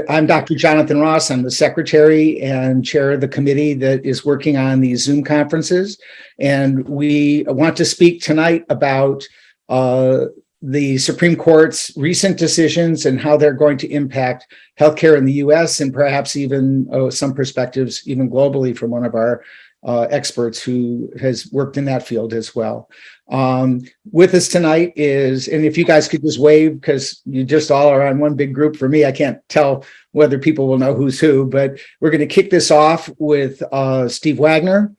I'm Dr. Jonathan Ross. I'm the secretary and chair of the committee that is working on these Zoom conferences. And we want to speak tonight about the Supreme Court's recent decisions and how they're going to impact healthcare in the U.S. and perhaps even some perspectives even globally from one of our experts who has worked in that field as well. With us tonight is, and if you guys could just wave, because you just all are on one big group for me, I can't tell whether people will know who's who, but we're going to kick this off with Steve Wagner.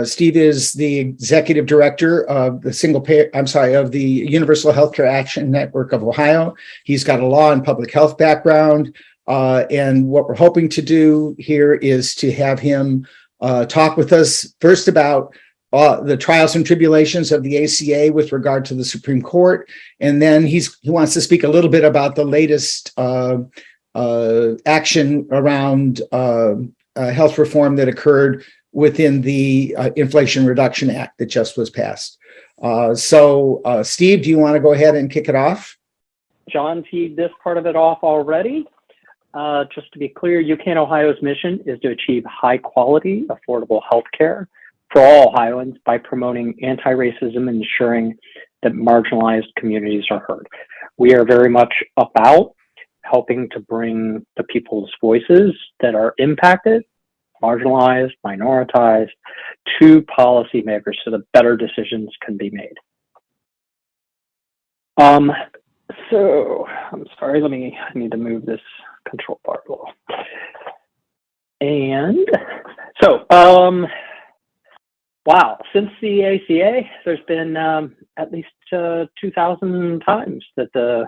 Steve is the executive director of the Universal Healthcare Action Network of Ohio. He's got a law and public health background. And what we're hoping to do here is to have him talk with us first about the trials and tribulations of the ACA with regard to the Supreme Court. And then he wants to speak a little bit about the latest action around health reform that occurred within the Inflation Reduction Act that just was passed. Steve, do you want to go ahead and kick it off? John teed this part of it off already. Just to be clear, UCAN Ohio's mission is to achieve high quality, affordable health care for all Ohioans by promoting anti-racism and ensuring that marginalized communities are heard. We are very much about helping to bring the people's voices that are impacted, marginalized, minoritized, to policymakers so that better decisions can be made. So I'm sorry, I need to move this control bar a little. And so, wow, since the ACA, there's been at least 2,000 times that the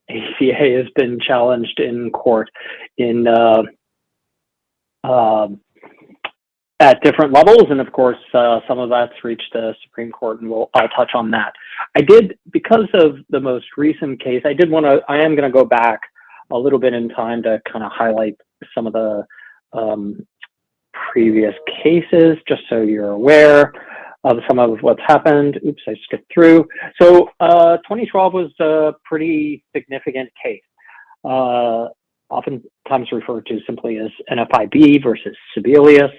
ACA has been challenged in court in at different levels, and of course, some of that's reached the Supreme Court, and I'll touch on that. Because of the most recent case, I am going to go back a little bit in time to kind of highlight some of the previous cases, just so you're aware of some of what's happened. Oops, I skipped through. So 2012 was a pretty significant case, oftentimes referred to simply as NFIB versus Sebelius.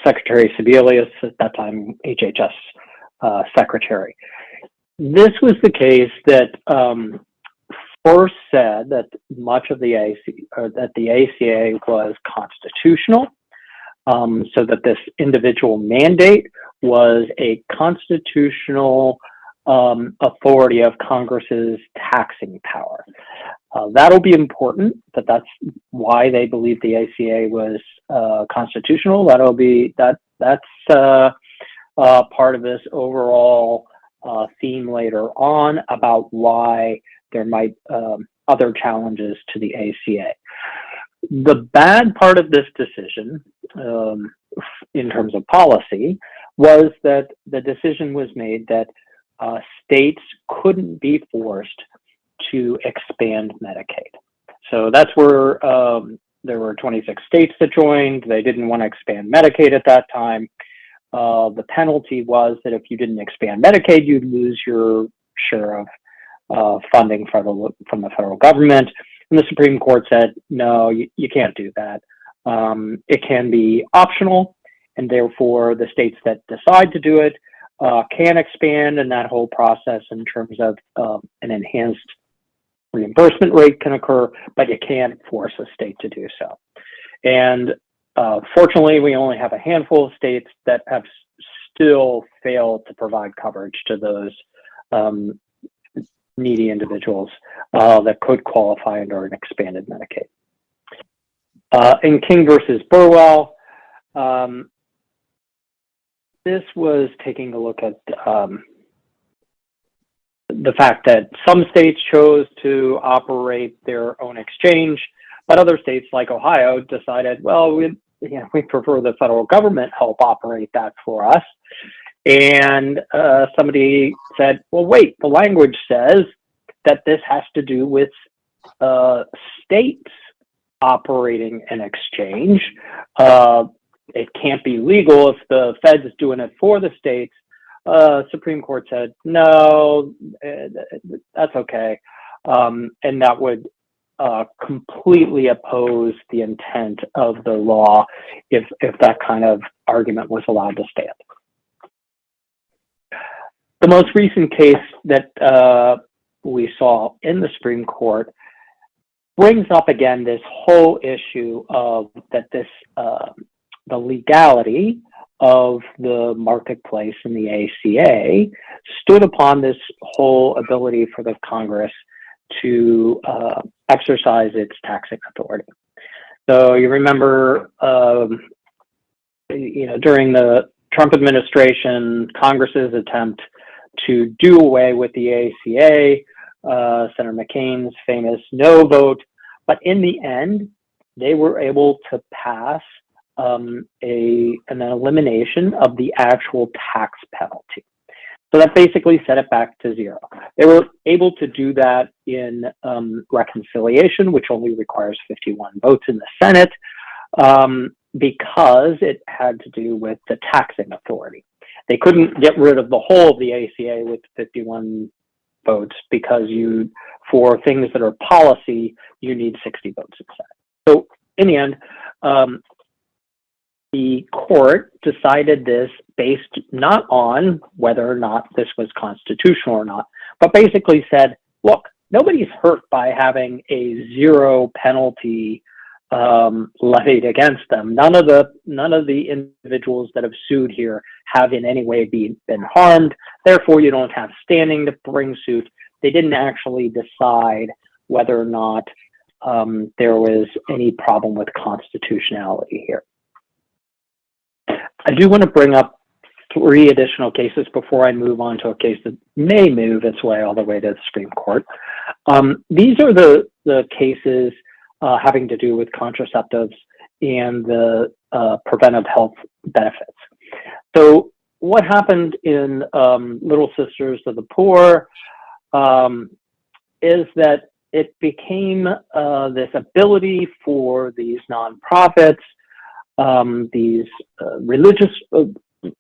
Secretary Sebelius, at that time HHS secretary. This was the case that first said that much of the ACA was constitutional, so that this individual mandate was a constitutional authority of Congress's taxing power. That'll be important, but that's why they believe the ACA was constitutional. That's part of this overall theme later on about why there might other challenges to the ACA. The bad part of this decision, in terms of policy, was that the decision was made that states couldn't be forced to expand Medicaid. So that's where there were 26 states that joined. They didn't want to expand Medicaid at that time. The penalty was that if you didn't expand Medicaid, you'd lose your share of funding from the federal government. And the Supreme Court said, no, you can't do that. It can be optional, and therefore the states that decide to do it can expand, and that whole process in terms of an enhanced reimbursement rate can occur, but you can't force a state to do so. And fortunately, we only have a handful of states that have still failed to provide coverage to those needy individuals that could qualify under an expanded Medicaid. In King versus Burwell, this was taking a look at the fact that some states chose to operate their own exchange, but other states like Ohio decided, well, we prefer the federal government help operate that for us. And somebody said, well, wait, the language says that this has to do with states operating an exchange. It can't be legal if the Fed is doing it for the states. Supreme Court said, no, that's okay. And that would completely oppose the intent of the law if that kind of argument was allowed to stand. The most recent case that we saw in the Supreme Court brings up again this whole issue of that the legality of the marketplace in the ACA stood upon this whole ability for the Congress to exercise its taxing authority. So you remember, during the Trump administration, Congress's attempt to do away with the ACA, Senator McCain's famous no vote, but in the end, they were able to pass an elimination of the actual tax penalty. So that basically set it back to zero. They were able to do that in reconciliation, which only requires 51 votes in the Senate, because it had to do with the taxing authority. They couldn't get rid of the whole of the ACA with 51 votes because for things that are policy, you need 60 votes in the Senate. So in the end, the court decided this based not on whether or not this was constitutional or not, but basically said, look, nobody's hurt by having a zero penalty levied against them. None of the individuals that have sued here have in any way been harmed. Therefore, you don't have standing to bring suit. They didn't actually decide whether or not there was any problem with constitutionality here. I do want to bring up 3 additional cases before I move on to a case that may move its way all the way to the Supreme Court. These are the cases having to do with contraceptives and the preventive health benefits. So what happened in Little Sisters of the Poor is that it became this ability for these nonprofits, these religious,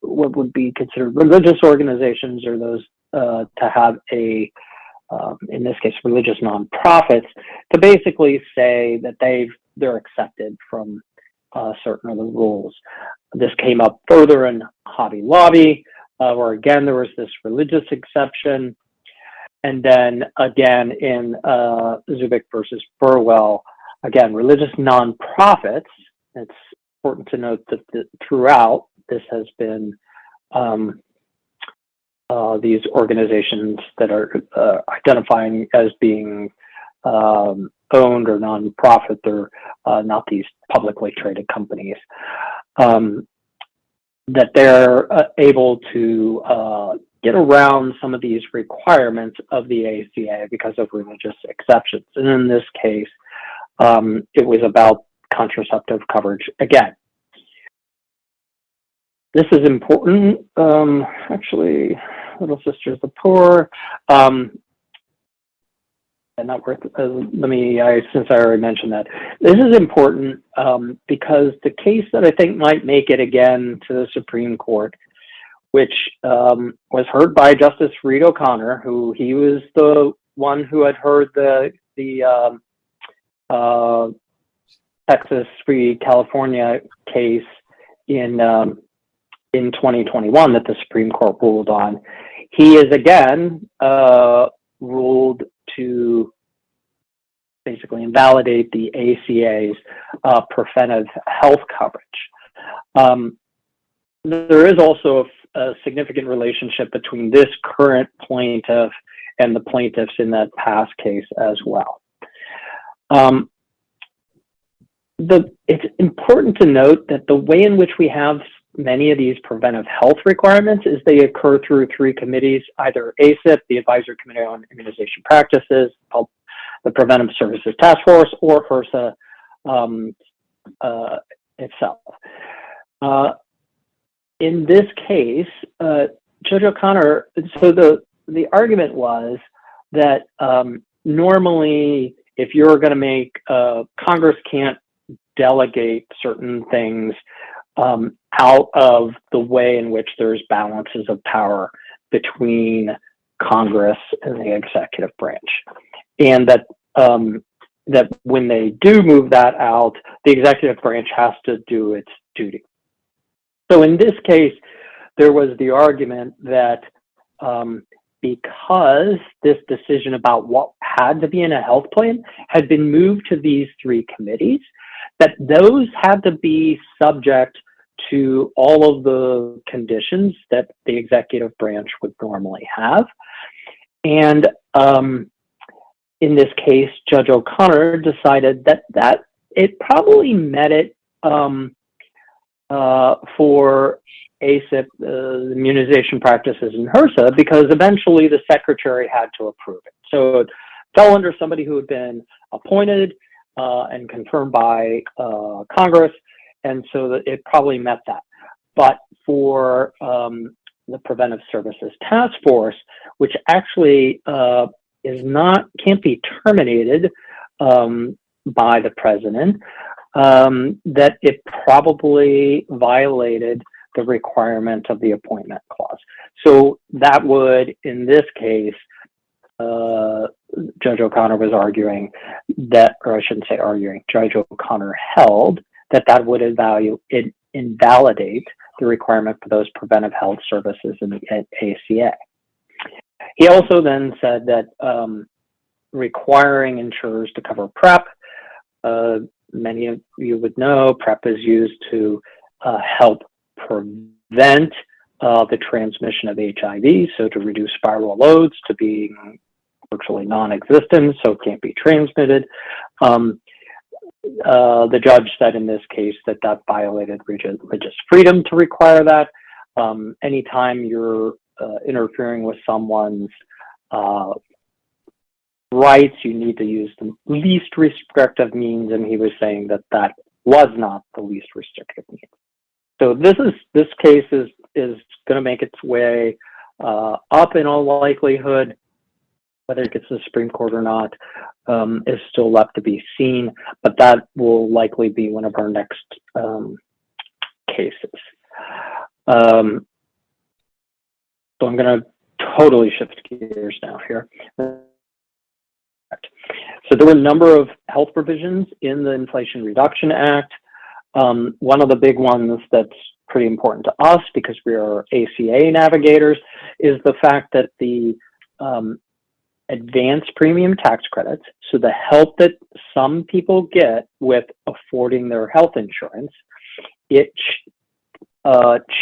what would be considered religious organizations, or those to have in this case, religious nonprofits, to basically say that they're accepted from certain of the rules. This came up further in Hobby Lobby, where again there was this religious exception, and then again in Zubik versus Burwell, again religious nonprofits. It's important to note that throughout this has been these organizations that are identifying as being owned or nonprofit. They're not these publicly traded companies. That they're able to get around some of these requirements of the ACA because of religious exceptions. And in this case, it was about contraceptive coverage again. This is important, actually, Little Sisters of the Poor, and not worth, since I already mentioned that. This is important because the case that I think might make it again to the Supreme Court, which was heard by Justice Reed O'Connor, who he was the one who had heard the Texas v. California case in 2021 that the Supreme Court ruled on. He is again ruled to basically invalidate the ACA's preventive health coverage. There is also a significant relationship between this current plaintiff and the plaintiffs in that past case as well. It's important to note that the way in which we have many of these preventive health requirements is they occur through 3 committees, either ACIP, the Advisory Committee on Immunization Practices, the Preventive Services Task Force, or HRSA itself. In this case, Judge O'Connor, so the argument was that normally if you're going to make, Congress can't delegate certain things out of the way in which there's balances of power between Congress and the executive branch. And that that when they do move that out, the executive branch has to do its duty. So in this case, there was the argument that because this decision about what had to be in a health plan had been moved to these three committees, that those had to be subject to all of the conditions that the executive branch would normally have. And in this case, Judge O'Connor decided that it probably met it for ACIP, the immunization practices in HRSA, because eventually the secretary had to approve it. So it fell under somebody who had been appointed and confirmed by Congress, and so that it probably met that. But for the Preventive Services Task Force, which actually can't be terminated by the president, that it probably violated the requirement of the appointment clause. So that would, in this case, Judge O'Connor was arguing that, or I shouldn't say arguing, Judge O'Connor held that would invalidate the requirement for those preventive health services in the ACA. He also then said that requiring insurers to cover PrEP, many of you would know PrEP is used to help prevent the transmission of HIV, so to reduce viral loads to being virtually non-existent, so it can't be transmitted. The judge said in this case that violated religious freedom to require that. Anytime you're interfering with someone's rights, you need to use the least restrictive means, and he was saying that was not the least restrictive means. So this case is going to make its way up in all likelihood. Whether it gets to the Supreme Court or not is still left to be seen, but that will likely be one of our next cases. So I'm going to totally shift gears now here. So there were a number of health provisions in the Inflation Reduction Act. One of the big ones that's pretty important to us because we are ACA navigators is the fact that the advanced premium tax credits, so the help that some people get with affording their health insurance, it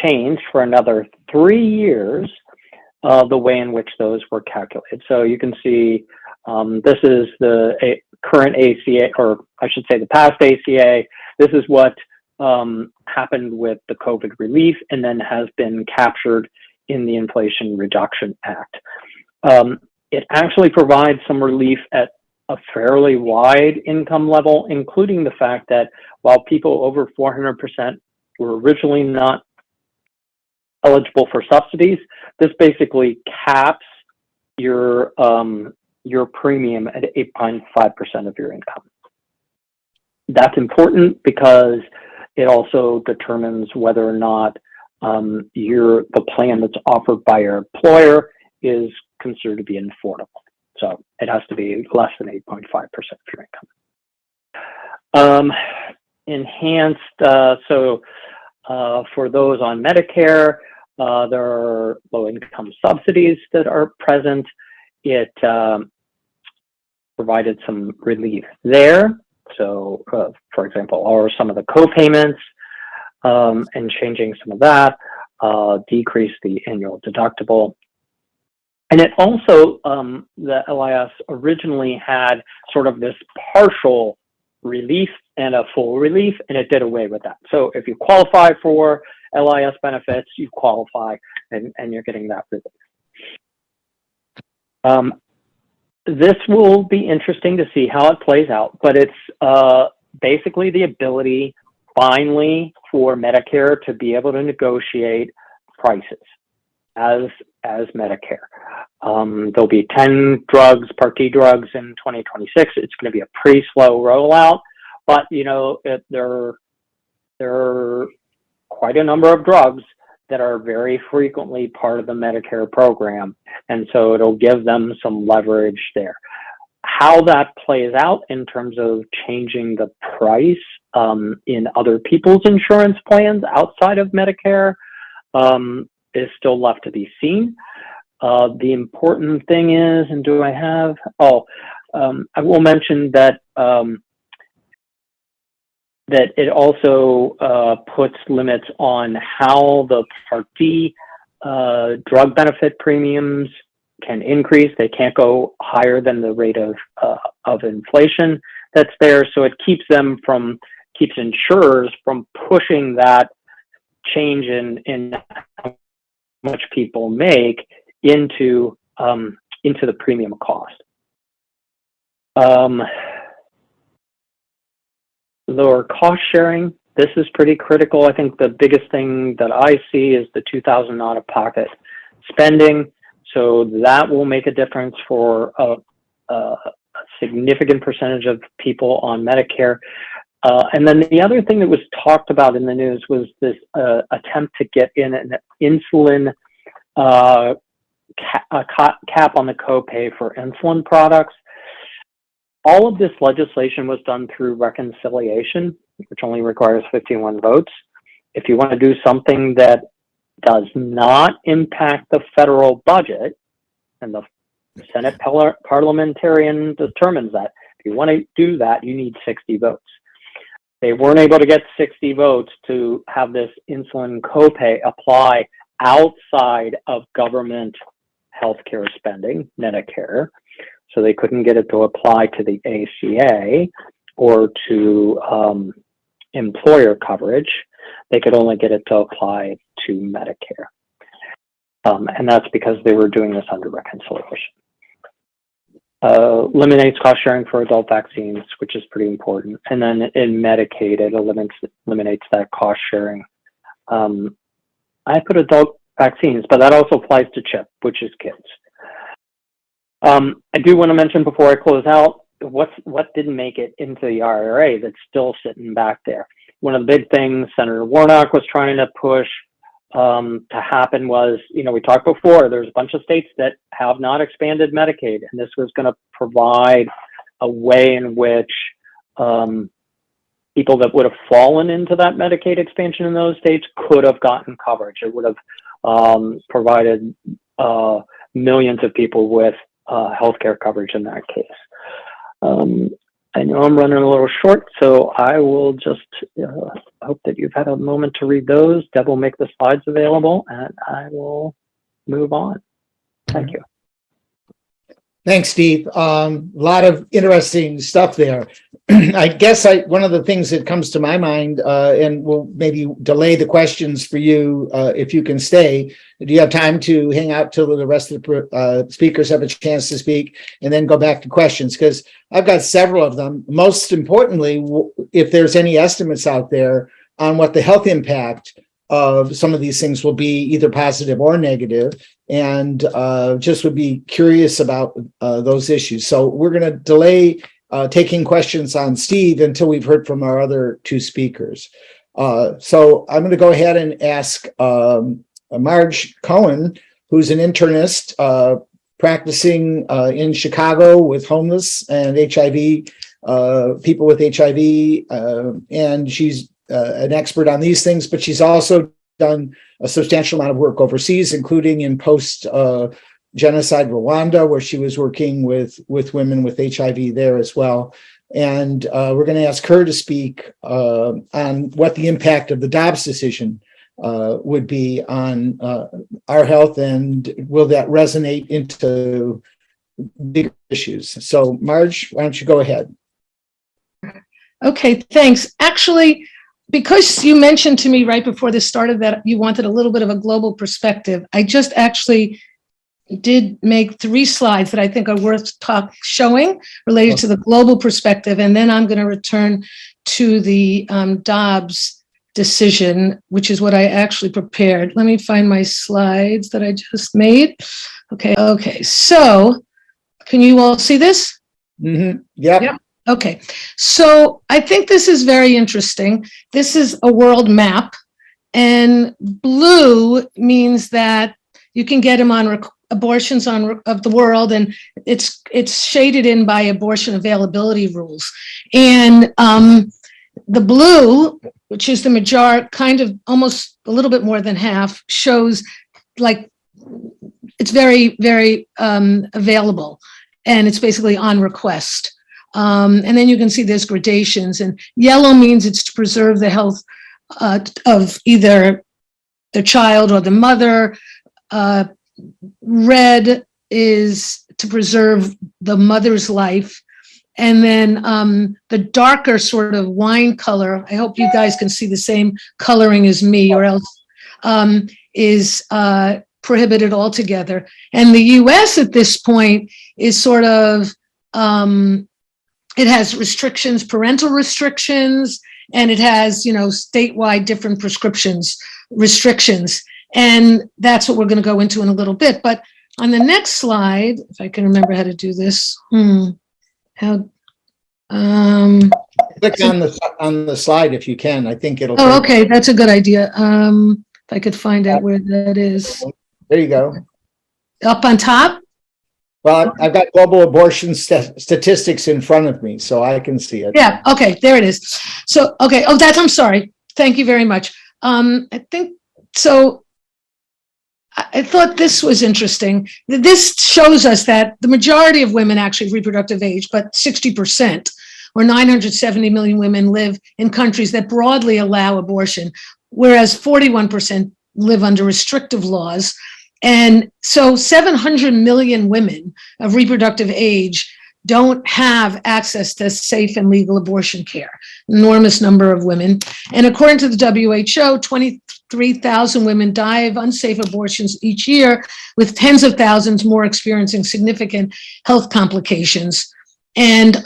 changed for another 3 years the way in which those were calculated. So you can see this is the current ACA, or I should say the past ACA. This is what happened with the COVID relief and then has been captured in the Inflation Reduction Act. It actually provides some relief at a fairly wide income level, including the fact that while people over 400% were originally not eligible for subsidies, this basically caps your premium at 8.5% of your income. That's important because it also determines whether or not the plan that's offered by your employer is considered to be affordable. So it has to be less than 8.5% of your income. Enhanced, for those on Medicare, there are low-income subsidies that are present. It provided some relief there. So, for example, or some of the co-payments and changing some of that, decreased the annual deductible. And it also, the LIS originally had sort of this partial relief and a full relief, and it did away with that. So if you qualify for LIS benefits, you qualify and you're getting that relief. This will be interesting to see how it plays out, but it's basically the ability finally for Medicare to be able to negotiate prices as Medicare. There'll be 10 drugs, Part D drugs in 2026. It's going to be a pretty slow rollout, but you know, there are quite a number of drugs that are very frequently part of the Medicare program, and so it'll give them some leverage there. How that plays out in terms of changing the price in other people's insurance plans outside of Medicare is still left to be seen. The important thing is, and do I have, I will mention that that it also puts limits on how the Part D drug benefit premiums can increase. They can't go higher than the rate of inflation that's there. So it keeps insurers from pushing that change in how much people make into the premium cost. Lower cost sharing. This is pretty critical. I think the biggest thing that I see is the $2,000 out-of-pocket spending. So that will make a difference for a significant percentage of people on Medicare. And then the other thing that was talked about in the news was this attempt to get in an insulin cap on the copay for insulin products. All of this legislation was done through reconciliation, which only requires 51 votes. If you want to do something that does not impact the federal budget, and the Senate parliamentarian determines that, if you want to do that, you need 60 votes. They weren't able to get 60 votes to have this insulin copay apply outside of government healthcare spending, Medicare. So they couldn't get it to apply to the ACA or to employer coverage. They could only get it to apply to Medicare. And that's because they were doing this under reconciliation. Eliminates cost sharing for adult vaccines, which is pretty important. And then in Medicaid, it eliminates that cost sharing. I put adult vaccines, but that also applies to CHIP, which is kids. I do want to mention before I close out, what didn't make it into the IRA that's still sitting back there. One of the big things Senator Warnock was trying to push to happen was, we talked before, there's a bunch of states that have not expanded Medicaid, and this was going to provide a way in which people that would have fallen into that Medicaid expansion in those states could have gotten coverage. It would have provided millions of people with healthcare coverage in that case. I know I'm running a little short, so I will just hope that you've had a moment to read those. Deb will make the slides available, and I will move on. Thank you. Thanks, Steve. A lot of interesting stuff there. I guess one of the things that comes to my mind, and we'll maybe delay the questions for you if you can stay. Do you have time to hang out till the rest of the speakers have a chance to speak and then go back to questions? Because I've got several of them. Most importantly, if there's any estimates out there on what the health impact of some of these things will be, either positive or negative, and just would be curious about those issues. So we're going to delay taking questions on Steve until we've heard from our other two speakers. So I'm going to go ahead and ask Mardge Cohen, who's an internist practicing in Chicago with homeless and HIV, people with HIV, and she's an expert on these things, but she's also done a substantial amount of work overseas, including in post-genocide Rwanda, where she was working with women with HIV there as well. And we're going to ask her to speak on what the impact of the Dobbs decision would be on our health, and will that resonate into bigger issues. So Mardge, why don't you go ahead? Okay, thanks. Actually, because you mentioned to me right before this started that you wanted a little bit of a global perspective, I just actually did make 3 slides that I think are worth showing related to the global perspective, and then I'm going to return to the Dobbs decision, which is what I actually prepared. Let me find my slides that I just made. Okay. So, can you all see this? Mm-hmm. Yep. Okay, so I think this is very interesting. This is a world map, and blue means that you can get them on abortions of the world, and it's shaded in by abortion availability rules. And the blue, which is the majority, kind of almost a little bit more than half, shows like it's very, very available, and it's basically on request. And then you can see there's gradations, and yellow means it's to preserve the health of either the child or the mother. Red is to preserve the mother's life. And then the darker sort of wine color, I hope you guys can see the same coloring as me, or else is prohibited altogether. And the US at this point is sort of, it has restrictions, parental restrictions, and it has, statewide different restrictions. And that's what we're going to go into in a little bit. But on the next slide, if I can remember how to do this, click on the slide if you can. I think it'll. Oh, okay, that's a good idea. If I could find out where that is. There you go. Up on top? Well, I've got global abortion statistics in front of me, so I can see it. Yeah, okay, there it is. So, okay, I'm sorry. Thank you very much. I think, so I thought this was interesting. This shows us that the majority of women actually have reproductive age, but 60%, or 970 million women, live in countries that broadly allow abortion, whereas 41% live under restrictive laws. And so 700 million women of reproductive age don't have access to safe and legal abortion care. Enormous number of women. And according to the WHO, 23,000 women die of unsafe abortions each year, with tens of thousands more experiencing significant health complications. And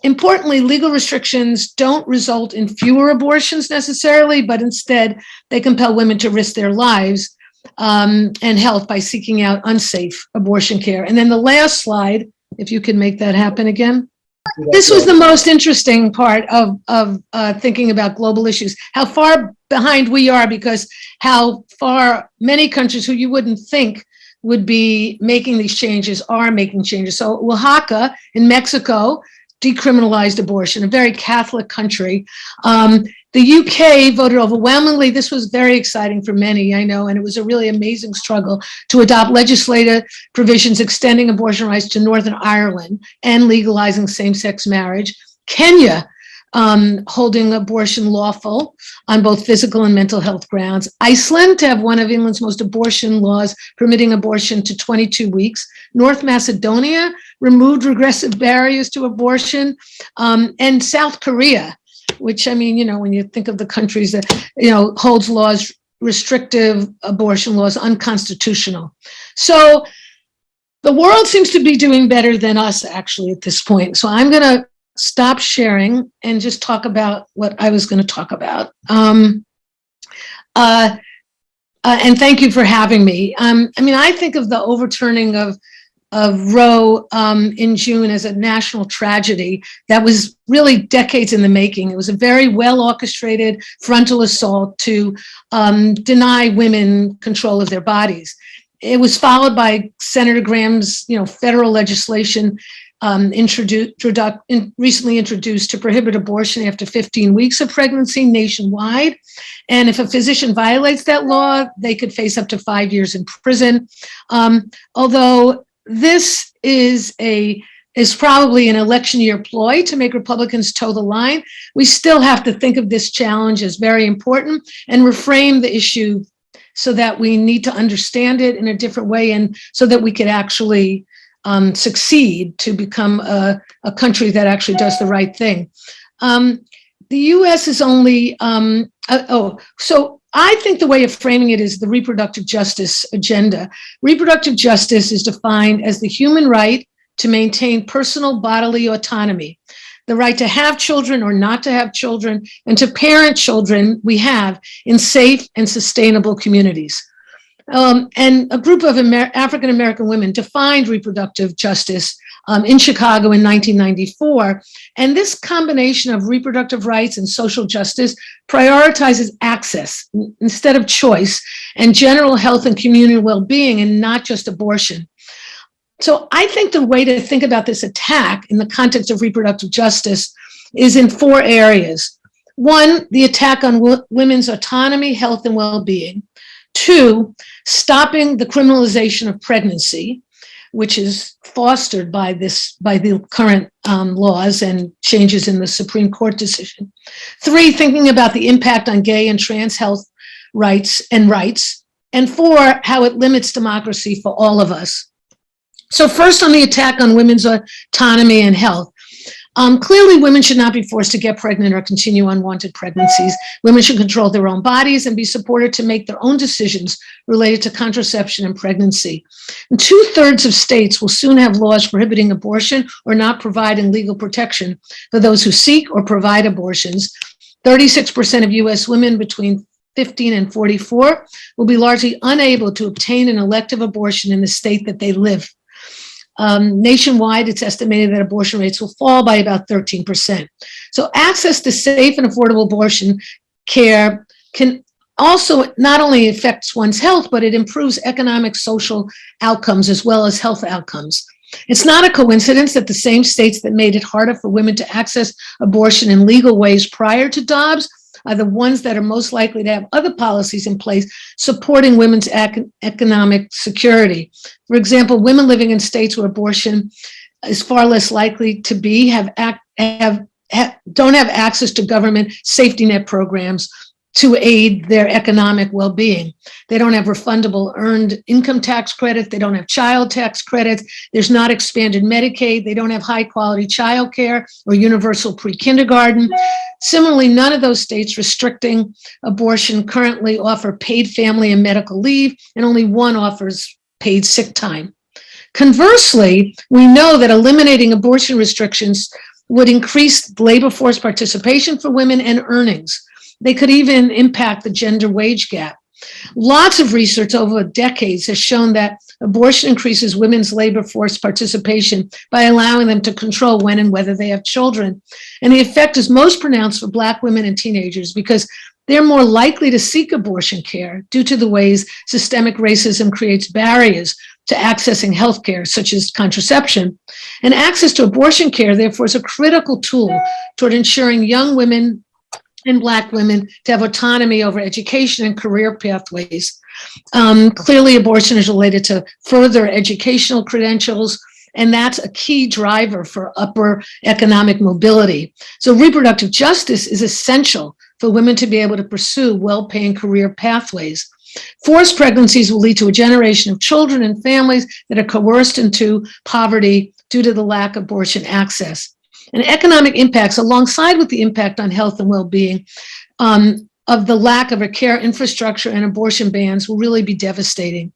importantly, legal restrictions don't result in fewer abortions necessarily, but instead they compel women to risk their lives and health by seeking out unsafe abortion care. And then the last slide, if you can make that happen again. This was the most interesting part of thinking about global issues, how far behind we are, because how far many countries who you wouldn't think would be making these changes are making changes. So Oaxaca in Mexico decriminalized abortion, a very Catholic country. The UK voted overwhelmingly. This was very exciting for many, I know, and it was a really amazing struggle to adopt legislative provisions extending abortion rights to Northern Ireland and legalizing same-sex marriage. Kenya holding abortion lawful on both physical and mental health grounds. Iceland to have one of England's most abortion laws, permitting abortion to 22 weeks. North Macedonia removed regressive barriers to abortion. And South Korea, which, I mean, when you think of the countries that, holds laws, restrictive abortion laws, unconstitutional. So the world seems to be doing better than us, actually, at this point. So I'm going to stop sharing and just talk about what I was going to talk about. And thank you for having me. I think of the overturning of Roe in June as a national tragedy that was really decades in the making. It was a very well orchestrated frontal assault to deny women control of their bodies. It was followed by Senator Graham's, federal legislation recently introduced to prohibit abortion after 15 weeks of pregnancy nationwide. And if a physician violates that law, they could face up to 5 years in prison. Although this is probably an election year ploy to make Republicans toe the line, we still have to think of this challenge as very important and reframe the issue so that we need to understand it in a different way, and so that we could actually succeed to become a country that actually does the right thing. The U.S. is only, so I think the way of framing it is the reproductive justice agenda. Reproductive justice is defined as the human right to maintain personal bodily autonomy, the right to have children or not to have children, and to parent children we have in safe and sustainable communities. And a group of African-American women defined reproductive justice in Chicago in 1994. And this combination of reproductive rights and social justice prioritizes access instead of choice and general health and community well-being, and not just abortion. So I think the way to think about this attack in the context of reproductive justice is in 4 areas. 1, the attack on women's autonomy, health, and well-being. 2, stopping the criminalization of pregnancy, which is fostered by the current laws and changes in the Supreme Court decision. 3, thinking about the impact on gay and trans health rights. And 4, how it limits democracy for all of us. So first, on the attack on women's autonomy and health. Clearly, women should not be forced to get pregnant or continue unwanted pregnancies. Women should control their own bodies and be supported to make their own decisions related to contraception and pregnancy. And 2/3 of states will soon have laws prohibiting abortion or not providing legal protection for those who seek or provide abortions. 36% of U.S. women between 15 and 44 will be largely unable to obtain an elective abortion in the state that they live. Nationwide, it's estimated that abortion rates will fall by about 13%. So access to safe and affordable abortion care can also not only affect one's health, but it improves economic, social outcomes as well as health outcomes. It's not a coincidence that the same states that made it harder for women to access abortion in legal ways prior to Dobbs are the ones that are most likely to have other policies in place supporting women's economic security. For example, women living in states where abortion is far less likely to be don't have access to government safety net programs to aid their economic well-being. They don't have refundable earned income tax credit. They don't have child tax credits. There's not expanded Medicaid. They don't have high-quality childcare or universal pre-kindergarten. Similarly, none of those states restricting abortion currently offer paid family and medical leave, and only 1 offers paid sick time. Conversely, we know that eliminating abortion restrictions would increase labor force participation for women and earnings. They could even impact the gender wage gap. Lots of research over decades has shown that abortion increases women's labor force participation by allowing them to control when and whether they have children. And the effect is most pronounced for Black women and teenagers because they're more likely to seek abortion care due to the ways systemic racism creates barriers to accessing health care, such as contraception. And access to abortion care, therefore, is a critical tool toward ensuring young women and Black women to have autonomy over education and career pathways. Clearly, abortion is related to further educational credentials, and that's a key driver for upper economic mobility. So reproductive justice is essential for women to be able to pursue well-paying career pathways. Forced pregnancies will lead to a generation of children and families that are coerced into poverty due to the lack of abortion access. And economic impacts, alongside with the impact on health and well-being of the lack of a care infrastructure and abortion bans, will really be devastating.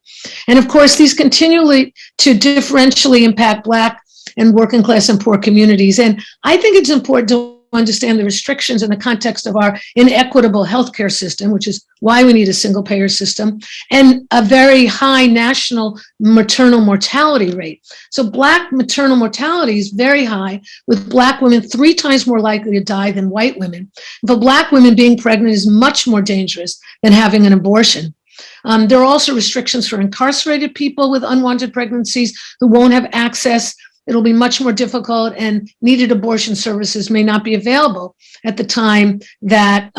And of course, these continually to differentially impact Black and working class and poor communities. And I think it's important to understand the restrictions in the context of our inequitable healthcare system, which is why we need a single payer system, and a very high national maternal mortality rate. So Black maternal mortality is very high, with Black women 3 times more likely to die than white women. For Black women, being pregnant is much more dangerous than having an abortion. There are also restrictions for incarcerated people with unwanted pregnancies who won't have access. It'll be much more difficult, and needed abortion services may not be available at the time that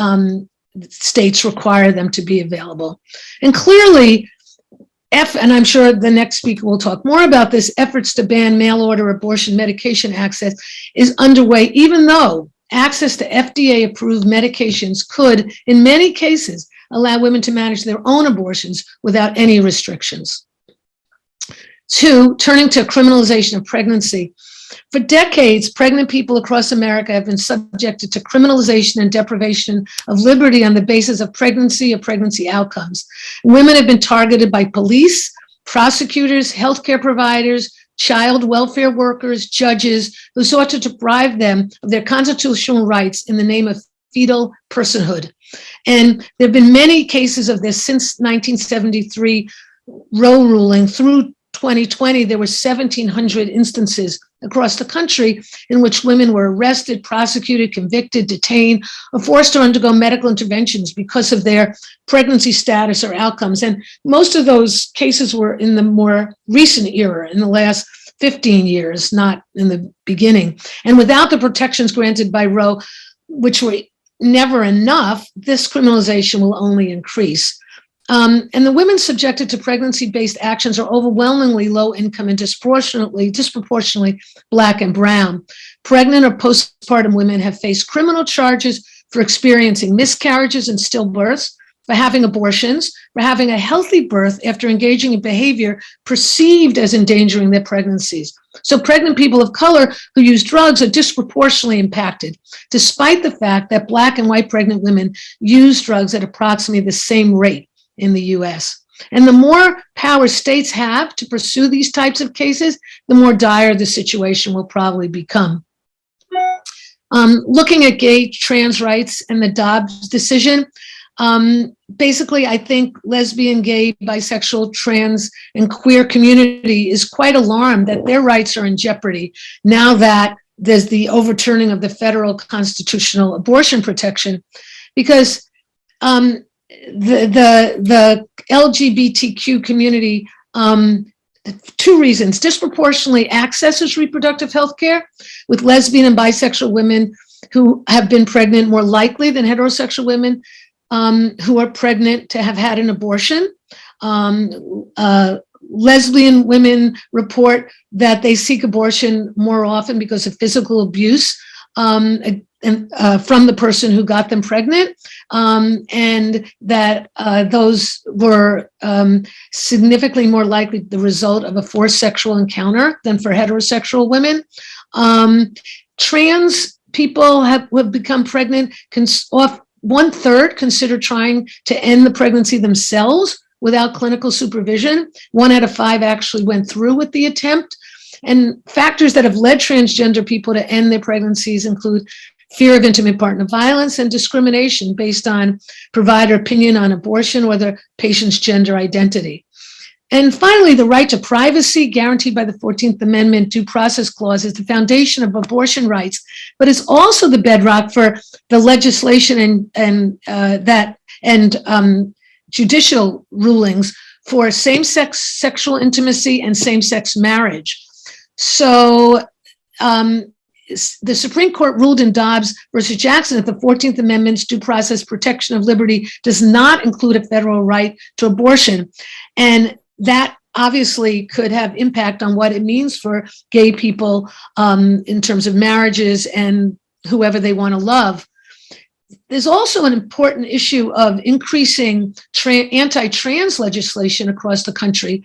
states require them to be available. And clearly, and I'm sure the next speaker will talk more about this, efforts to ban mail order abortion medication access is underway, even though access to FDA-approved medications could, in many cases, allow women to manage their own abortions without any restrictions. 2, turning to criminalization of pregnancy. For decades, pregnant people across America have been subjected to criminalization and deprivation of liberty on the basis of pregnancy or pregnancy outcomes. Women have been targeted by police, prosecutors, healthcare providers, child welfare workers, judges, who sought to deprive them of their constitutional rights in the name of fetal personhood. And there have been many cases of this since 1973 Roe ruling through 2020. There were 1,700 instances across the country in which women were arrested, prosecuted, convicted, detained, or forced to undergo medical interventions because of their pregnancy status or outcomes. And most of those cases were in the more recent era, in the last 15 years, not in the beginning. And without the protections granted by Roe, which were never enough, this criminalization will only increase. And the women subjected to pregnancy-based actions are overwhelmingly low income and disproportionately Black and brown. Pregnant or postpartum women have faced criminal charges for experiencing miscarriages and stillbirths, for having abortions, for having a healthy birth after engaging in behavior perceived as endangering their pregnancies. So pregnant people of color who use drugs are disproportionately impacted, despite the fact that Black and white pregnant women use drugs at approximately the same rate in the US. And the more power states have to pursue these types of cases, the more dire the situation will probably become. Looking at gay trans rights and the Dobbs decision, basically, I think lesbian, gay, bisexual, trans, and queer community is quite alarmed that their rights are in jeopardy now that there's the overturning of the federal constitutional abortion protection, because the LGBTQ community, two reasons: disproportionately accesses reproductive health care, with lesbian and bisexual women who have been pregnant more likely than heterosexual women who are pregnant to have had an abortion. Lesbian women report that they seek abortion more often because of physical abuse from the person who got them pregnant, and that those were significantly more likely the result of a forced sexual encounter than for heterosexual women. Trans people have become pregnant, 1/3 consider trying to end the pregnancy themselves without clinical supervision. 1 out of 5 actually went through with the attempt. And factors that have led transgender people to end their pregnancies include fear of intimate partner violence and discrimination based on provider opinion on abortion or the patient's gender identity. And finally, the right to privacy guaranteed by the 14th Amendment due process clause is the foundation of abortion rights, but it's also the bedrock for the legislation and judicial rulings for same-sex sexual intimacy and same-sex marriage. So the Supreme Court ruled in Dobbs versus Jackson that the 14th Amendment's due process protection of liberty does not include a federal right to abortion. And that obviously could have impact on what it means for gay people in terms of marriages and whoever they want to love. There's also an important issue of increasing anti-trans legislation across the country.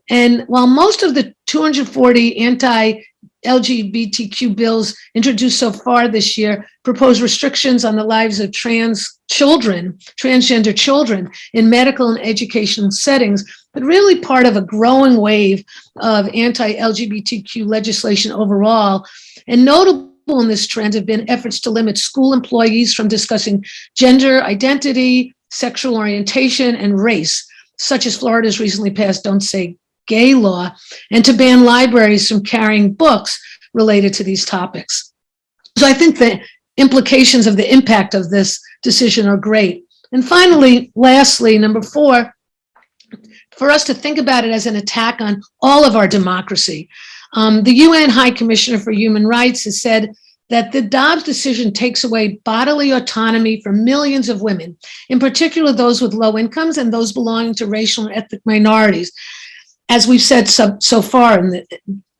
And while most of the 240 anti-LGBTQ bills introduced so far this year propose restrictions on the lives of transgender children in medical and educational settings, but really part of a growing wave of anti-LGBTQ legislation overall. And notable in this trend have been efforts to limit school employees from discussing gender identity, sexual orientation, and race, such as Florida's recently passed Don't Say Gay law, and to ban libraries from carrying books related to these topics. So I think the implications of the impact of this decision are great. And finally, lastly, number 4, for us to think about it as an attack on all of our democracy. The UN High Commissioner for Human Rights has said that the Dobbs decision takes away bodily autonomy for millions of women, in particular those with low incomes and those belonging to racial and ethnic minorities, as we've said so far.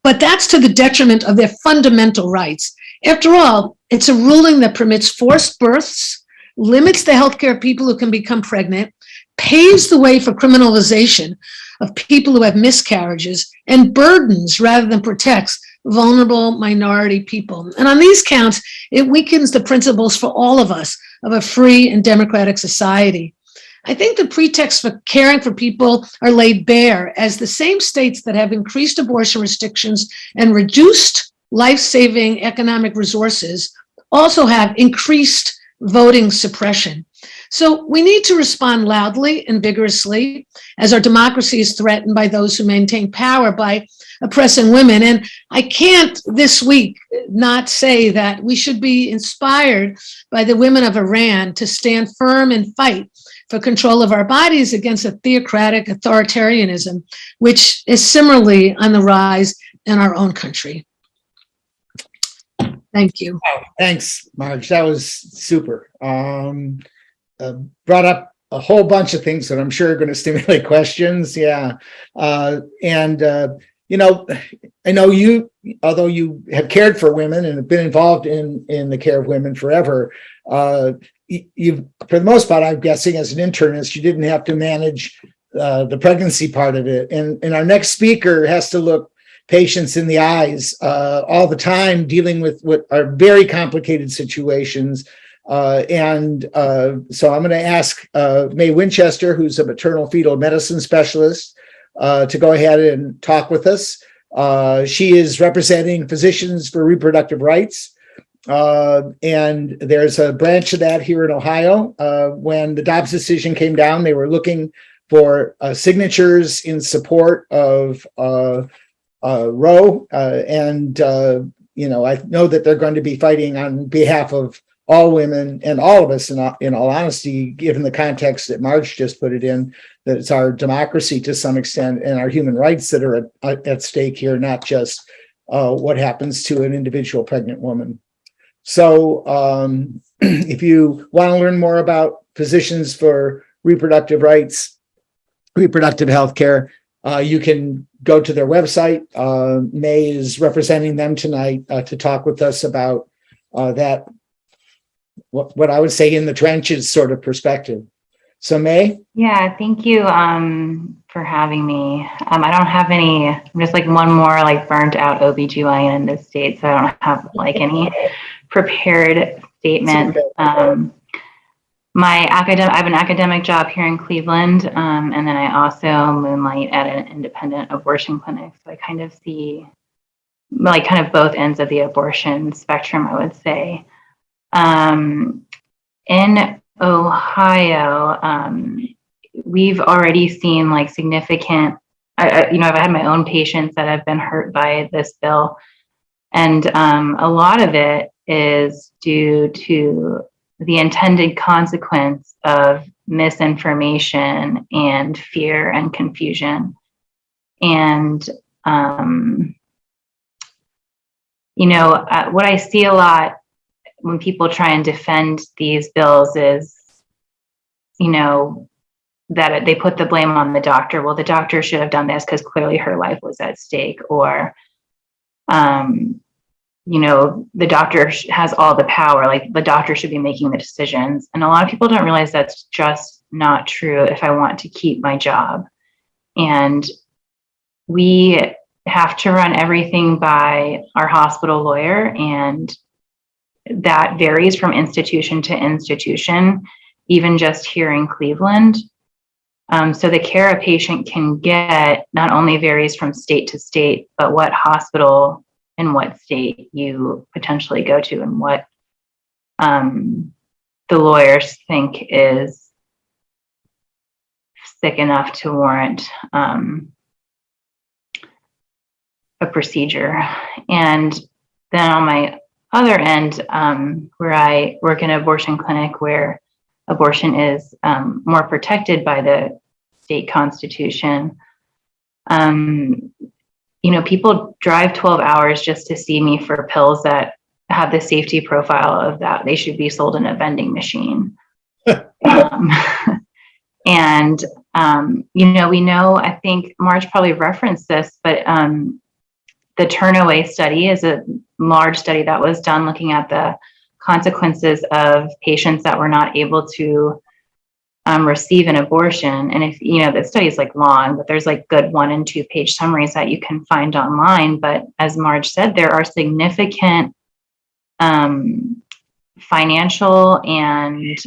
But that's to the detriment of their fundamental rights. After all, it's a ruling that permits forced births, limits the healthcare of people who can become pregnant, paves the way for criminalization of people who have miscarriages, and burdens rather than protects vulnerable minority people. And on these counts, it weakens the principles for all of us of a free and democratic society. I think the pretext for caring for people are laid bare as the same states that have increased abortion restrictions and reduced life-saving economic resources also have increased voting suppression. So we need to respond loudly and vigorously as our democracy is threatened by those who maintain power by oppressing women. And I can't this week not say that we should be inspired by the women of Iran to stand firm and fight for control of our bodies against a theocratic authoritarianism, which is similarly on the rise in our own country. Thank you. Thanks, Marge. That was super. Brought up a whole bunch of things that I'm sure are going to stimulate questions. Yeah. You know, I know you, although you have cared for women and have been involved in the care of women forever, you've, for the most part, I'm guessing as an internist, you didn't have to manage the pregnancy part of it. And our next speaker has to look patients in the eyes all the time, dealing with what are very complicated situations. So I'm going to ask May Winchester, who's a maternal fetal medicine specialist, to go ahead and talk with us. She is representing Physicians for Reproductive Rights. And there's a branch of that here in Ohio. When the Dobbs decision came down, they were looking for signatures in support of Roe. You know, I know that they're going to be fighting on behalf of all women and all of us, in all honesty, given the context that Mardge just put it in, that it's our democracy to some extent and our human rights that are at stake here, not just what happens to an individual pregnant woman. So if you want to learn more about Physicians for Reproductive Rights, reproductive health care, you can go to their website. May is representing them tonight to talk with us about that, what I would say in the trenches sort of perspective. So May? Yeah, thank you for having me. I don't have any, I'm just like one more like burnt out OBGYN in this state, so I don't have like any prepared statement. Okay. I have an academic job here in Cleveland, and then I also moonlight at an independent abortion clinic. So I kind of see like kind of both ends of the abortion spectrum, I would say. In Ohio, we've already seen like significant, I've had my own patients that have been hurt by this bill. And a lot of it is due to the intended consequence of misinformation and fear and confusion. And, what I see a lot when people try and defend these bills is, that they put the blame on the doctor. Well, the doctor should have done this because clearly her life was at stake. Or, the doctor has all the power, like the doctor should be making the decisions. And a lot of people don't realize that's just not true if I want to keep my job. And we have to run everything by our hospital lawyer, and that varies from institution to institution, even just here in Cleveland. So the care a patient can get not only varies from state to state, but what hospital in what state you potentially go to and what the lawyers think is sick enough to warrant a procedure. And then on my other end, where I work in an abortion clinic where abortion is more protected by the state constitution, people drive 12 hours just to see me for pills that have the safety profile of that they should be sold in a vending machine. We know, I think Mardge probably referenced this, but the Turnaway study is a large study that was done looking at the consequences of patients that were not able to receive an abortion. And if, the study is like long, but there's like good 1 and 2 page summaries that you can find online. But as Mardge said, there are significant financial and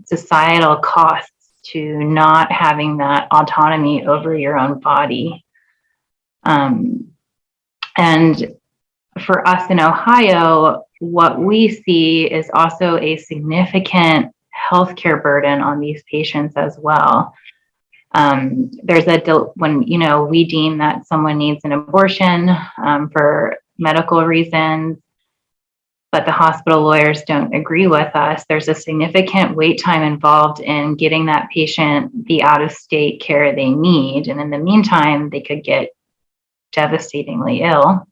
societal costs to not having that autonomy over your own body. And for us in Ohio, what we see is also a significant healthcare burden on these patients as well. When, we deem that someone needs an abortion for medical reasons, but the hospital lawyers don't agree with us, there's a significant wait time involved in getting that patient the out-of-state care they need. And in the meantime, they could get devastatingly ill.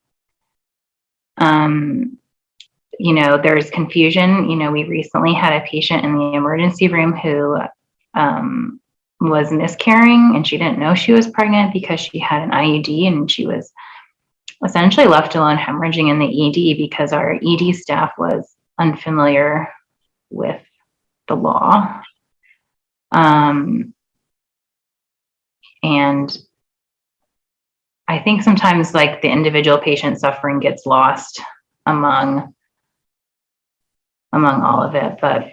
There's confusion. We recently had a patient in the emergency room who was miscarrying, and she didn't know she was pregnant because she had an IUD, and she was essentially left alone hemorrhaging in the ED because our ED staff was unfamiliar with the law. And I think sometimes like the individual patient suffering gets lost among all of it. But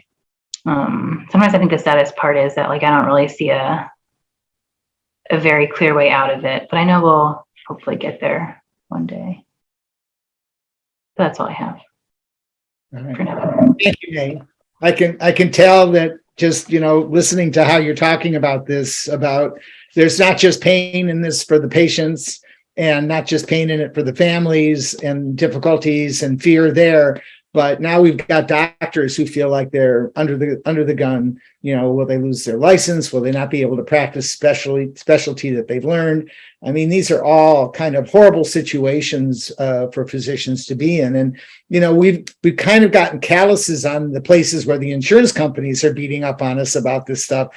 sometimes I think the saddest part is that like I don't really see a very clear way out of it, but I know we'll hopefully get there one day. That's all I have. All right. For now. Thank you, May. I can tell that just, listening to how you're talking about this, about there's not just pain in this for the patients and not just pain in it for the families and difficulties and fear there, but now we've got doctors who feel like they're under the gun. Will they lose their license? Will they not be able to practice specialty that they've learned? I mean, these are all kind of horrible situations for physicians to be in. And, we've kind of gotten calluses on the places where the insurance companies are beating up on us about this stuff,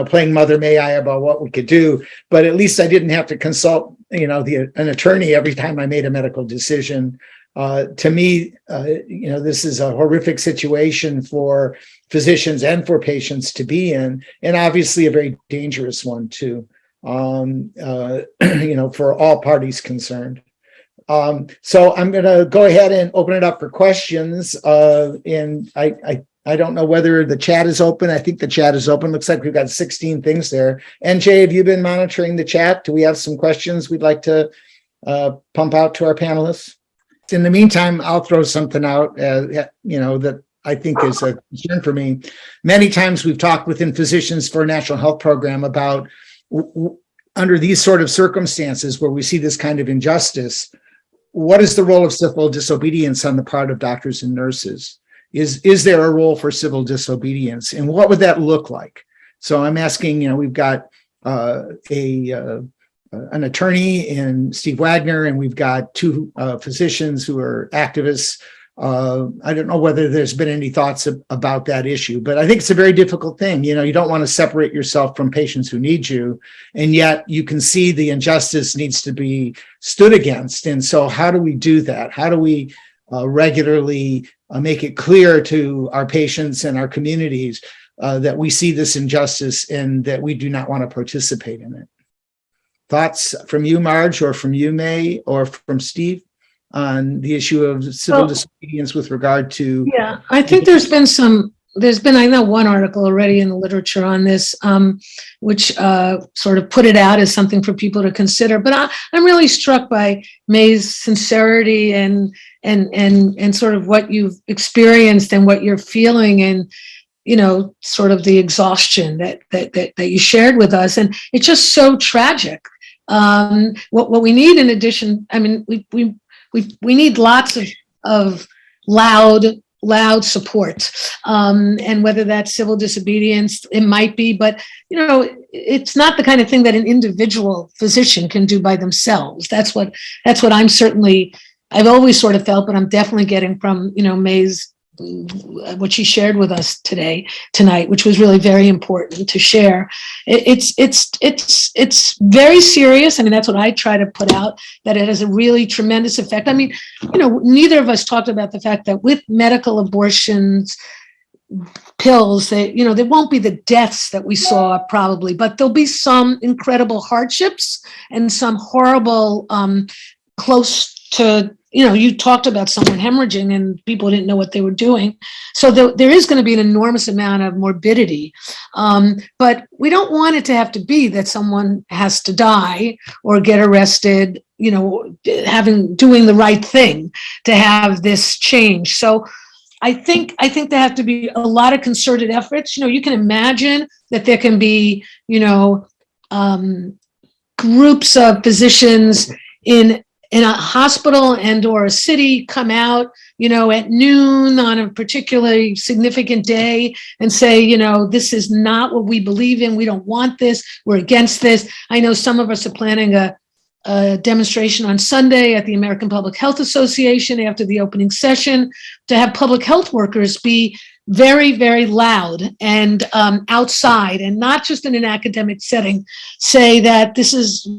playing Mother May I about what we could do. But at least I didn't have to consult, an attorney every time I made a medical decision. To me, this is a horrific situation for physicians and for patients to be in, and obviously a very dangerous one too, for all parties concerned. So I'm going to go ahead and open it up for questions. And I don't know whether the chat is open. I think the chat is open. Looks like we've got 16 things there. NJ, have you been monitoring the chat? Do we have some questions we'd like to pump out to our panelists? In the meantime, I'll throw something out, that I think is a concern for me. Many times we've talked within Physicians for a National Health Program about under these sort of circumstances where we see this kind of injustice, what is the role of civil disobedience on the part of doctors and nurses? Is there a role for civil disobedience, and what would that look like? So I'm asking, we've got an attorney in Steve Wagner, and we've got two physicians who are activists. I don't know whether there's been any thoughts about that issue, but I think it's a very difficult thing. You don't want to separate yourself from patients who need you, and yet you can see the injustice needs to be stood against. And so how do we do that? How do we regularly make it clear to our patients and our communities that we see this injustice and that we do not want to participate in it? Thoughts from you, Mardge, or from you, May, or from Steve on the issue of civil disobedience with regard to? Yeah, I think there's been, I know one article already in the literature on this, which sort of put it out as something for people to consider. But I'm really struck by May's sincerity and sort of what you've experienced and what you're feeling, and sort of the exhaustion that you shared with us. And it's just so tragic. What we need in addition, I mean, we need lots of loud support, and whether that's civil disobedience, it might be, but it's not the kind of thing that an individual physician can do by themselves. That's what I've always sort of felt, but I'm definitely getting from May's what she shared with us tonight, which was really very important to share. It's very serious. I mean, that's what I try to put out, that it has a really tremendous effect. I mean, neither of us talked about the fact that with medical abortions, pills, that there won't be the deaths that we saw probably, but there'll be some incredible hardships and some horrible close to, you talked about someone hemorrhaging and people didn't know what they were doing. So there is going to be an enormous amount of morbidity. But we don't want it to have to be that someone has to die or get arrested, doing the right thing to have this change. So I think there have to be a lot of concerted efforts. You can imagine that there can be, groups of physicians in a hospital and or a city come out, at noon on a particularly significant day and say, this is not what we believe in. We don't want this. We're against this. I know some of us are planning a demonstration on Sunday at the American Public Health Association after the opening session to have public health workers be very, very loud and outside, and not just in an academic setting, say that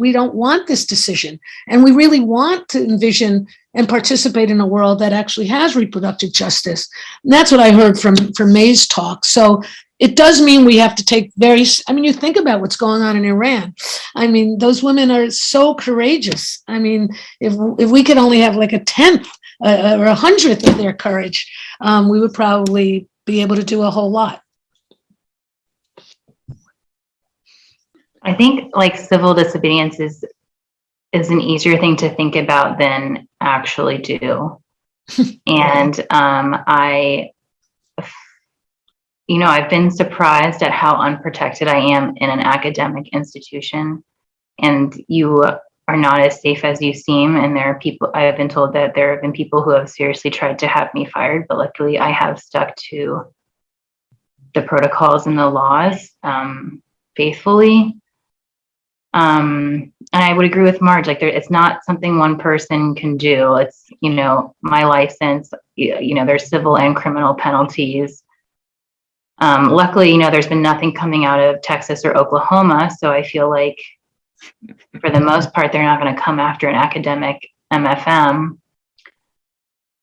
we don't want this decision. And we really want to envision and participate in a world that actually has reproductive justice. And that's what I heard from May's talk. So it does mean we have to take you think about what's going on in Iran. Those women are so courageous. If we could only have like a 10th or 100th of their courage, we would probably be able to do a whole lot. I think like civil disobedience is an easier thing to think about than actually do. And I've been surprised at how unprotected I am in an academic institution, and you are not as safe as you seem. And there are people, I have been told that there have been people who have seriously tried to have me fired, but luckily I have stuck to the protocols and the laws faithfully. And I would agree with Mardge, it's not something one person can do. It's, my license, there's civil and criminal penalties. Luckily, there's been nothing coming out of Texas or Oklahoma. So I feel like for the most part, they're not going to come after an academic MFM.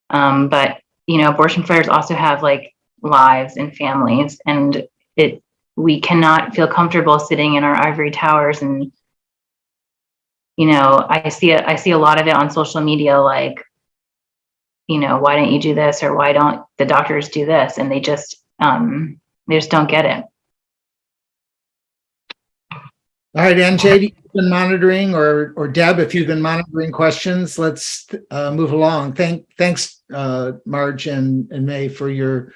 But, abortion fighters also have lives and families, and we cannot feel comfortable sitting in our ivory towers. And, I see a lot of it on social media, why don't you do this? Or why don't the doctors do this? And they just don't get it. All right, NJ, you've been monitoring, or Deb, if you've been monitoring questions, let's move along. Thanks, Mardge and May, for your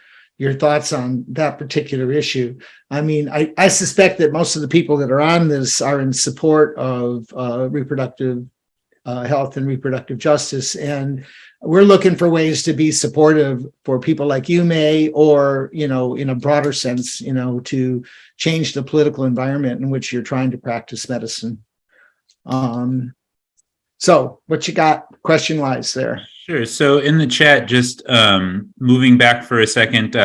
thoughts on that particular issue. I suspect that most of the people that are on this are in support of reproductive health and reproductive justice, and we're looking for ways to be supportive for people like you, May, or, in a broader sense, to change the political environment in which you're trying to practice medicine. So what you got question-wise there? Sure. So in the chat, just moving back for a second,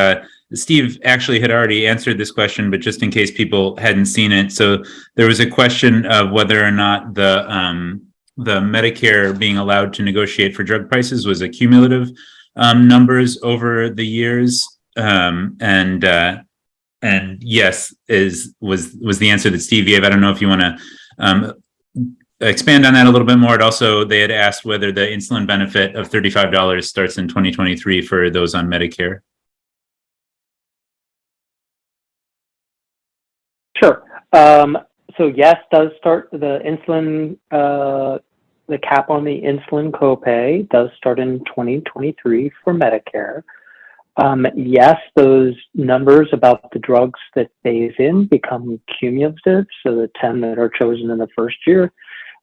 Steve actually had already answered this question, but just in case people hadn't seen it. So there was a question of whether or not the Medicare being allowed to negotiate for drug prices was a cumulative numbers over the years, and yes was the answer that Steve gave. I don't know if you want to expand on that a little bit more. They had asked whether the insulin benefit of $35 starts in 2023 for those on Medicare. Sure. So yes, does start the insulin, the cap on the insulin copay does start in 2023 for Medicare. Yes, those numbers about the drugs that phase in become cumulative. So the 10 that are chosen in the first year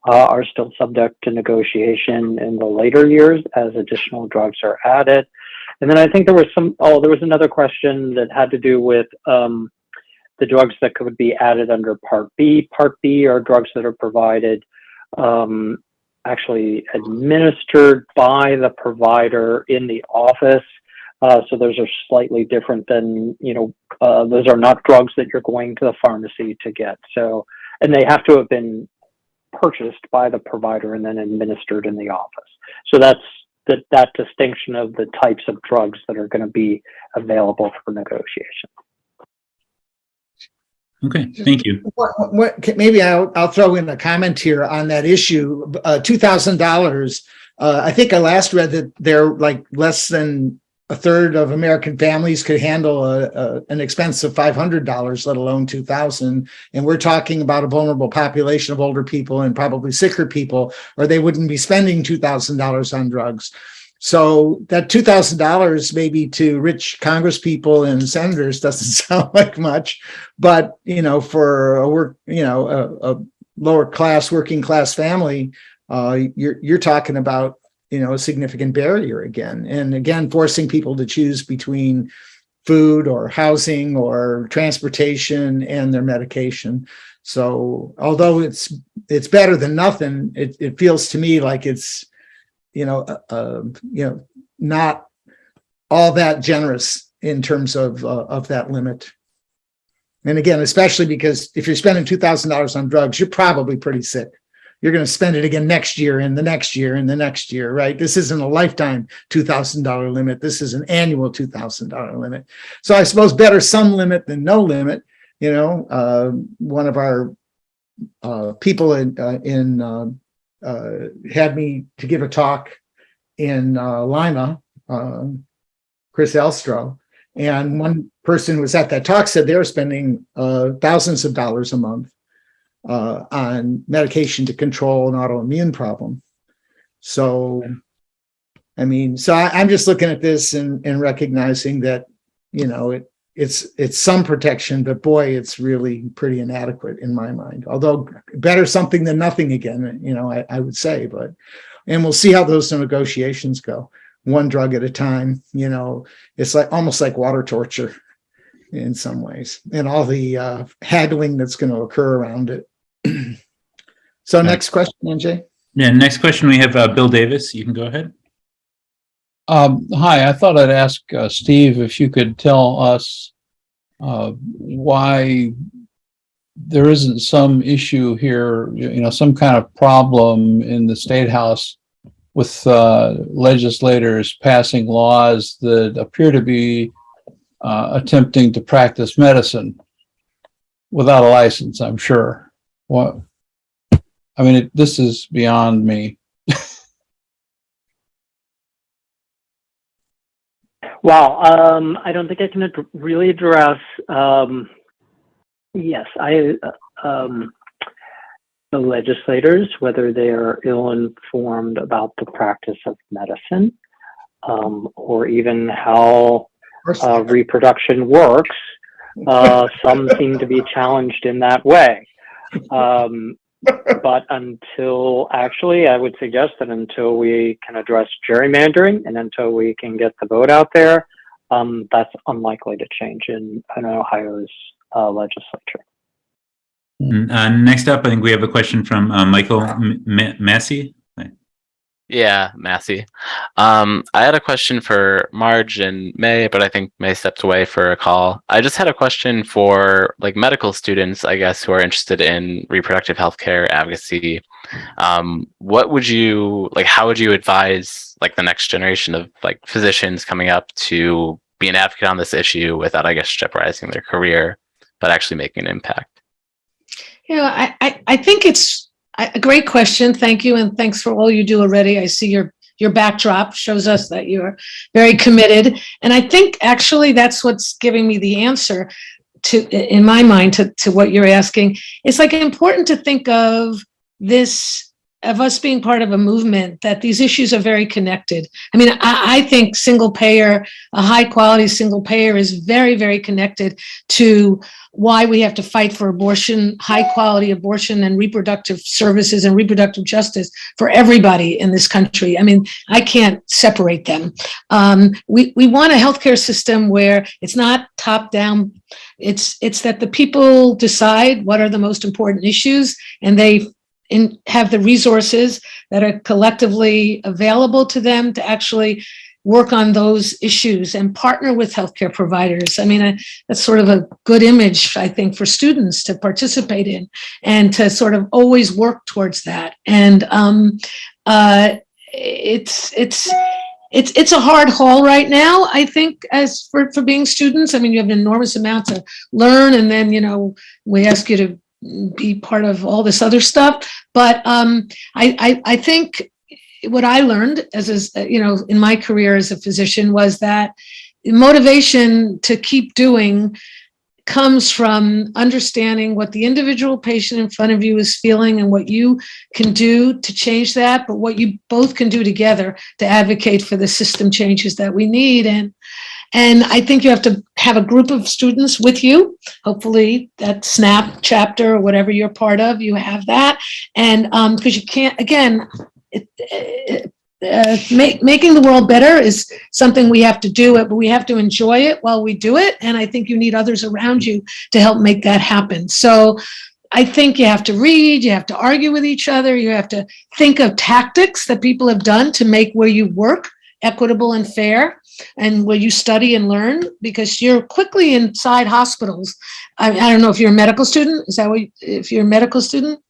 are still subject to negotiation in the later years as additional drugs are added. And then I think there was another question that had to do with the drugs that could be added under Part B. Part B are drugs that are provided, actually administered by the provider in the office. So those are slightly different than, those are not drugs that you're going to the pharmacy to get. So, and they have to have been purchased by the provider and then administered in the office. So that's that distinction of the types of drugs that are going to be available for negotiation. Okay, thank you. Maybe I'll throw in a comment here on that issue. $2,000. I think I last read that they're less than a third of American families could handle an expense of $500, let alone $2,000. And we're talking about a vulnerable population of older people and probably sicker people, or they wouldn't be spending $2,000 on drugs. So that $2,000 maybe to rich Congress people and senators doesn't sound like much, but for a lower class, working class family, you're talking about a significant barrier again, and again forcing people to choose between food or housing or transportation and their medication. So although it's better than nothing, it feels to me like it's not all that generous in terms of that limit. And again, especially because if you're spending $2,000 on drugs, you're probably pretty sick. You're going to spend it again next year and the next year and the next year, right? This isn't a lifetime $2,000 limit. This is an annual $2,000 limit. So I suppose better some limit than no limit. One of our people had me to give a talk in Lima, Chris Elstro, and one person who was at that talk said they were spending thousands of dollars a month on medication to control an autoimmune problem. So, I'm just looking at this and recognizing that, it's some protection, but boy, it's really pretty inadequate in my mind. Although better something than nothing again, I would say, and we'll see how those negotiations go. One drug at a time, it's almost like water torture in some ways, and all the haggling that's going to occur around it. So next question, NJ. Yeah, next question we have Bill Davis. You can go ahead. Hi, I thought I'd ask Steve if you could tell us why there isn't some issue here, some kind of problem in the State House with legislators passing laws that appear to be attempting to practice medicine without a license, I'm sure. This is beyond me. Well, I don't think I can really address. Yes, the legislators, whether they are ill-informed about the practice of medicine, or even how reproduction works, some seem to be challenged in that way. But I would suggest that until we can address gerrymandering and until we can get the vote out there, that's unlikely to change in Ohio's legislature. Next up, I think we have a question from Michael Massey. Yeah, Massey. I had a question for Mardge and May, but I think May stepped away for a call. I just had a question for medical students, I guess, who are interested in reproductive health care advocacy. What would you how would you advise the next generation of physicians coming up to be an advocate on this issue without, I guess, jeopardizing their career, but actually making an impact? I think it's a great question. Thank you. And thanks for all you do already. I see your backdrop shows us that you're very committed. And I think actually that's what's giving me the answer in my mind, to what you're asking. It's important to think of us being part of a movement, that these issues are very connected. I think single payer, a high quality single payer, is very, very connected to why we have to fight for abortion, high quality abortion and reproductive services and reproductive justice for everybody in this country. I can't separate them. We want a healthcare system where it's not top down. It's that the people decide what are the most important issues, and they have the resources that are collectively available to them to actually work on those issues and partner with healthcare providers. That's sort of a good image, I think, for students to participate in and to sort of always work towards that. And it's a hard haul right now, I think, as for being students. You have an enormous amount to learn, and then, we ask you to be part of all this other stuff. But I think what I learned in my career as a physician was that motivation to keep doing comes from understanding what the individual patient in front of you is feeling and what you can do to change that, but what you both can do together to advocate for the system changes that we need. And I think you have to have a group of students with you. Hopefully that SNAP chapter or whatever you're part of, you have that. And because you can't, again, making the world better is something we have to do it, but we have to enjoy it while we do it. And I think you need others around you to help make that happen. So I think you have to read, you have to argue with each other, you have to think of tactics that people have done to make where you work equitable and fair, and where you study and learn, because you're quickly inside hospitals. I don't know if you're a medical student. Is that what, if you're a medical student?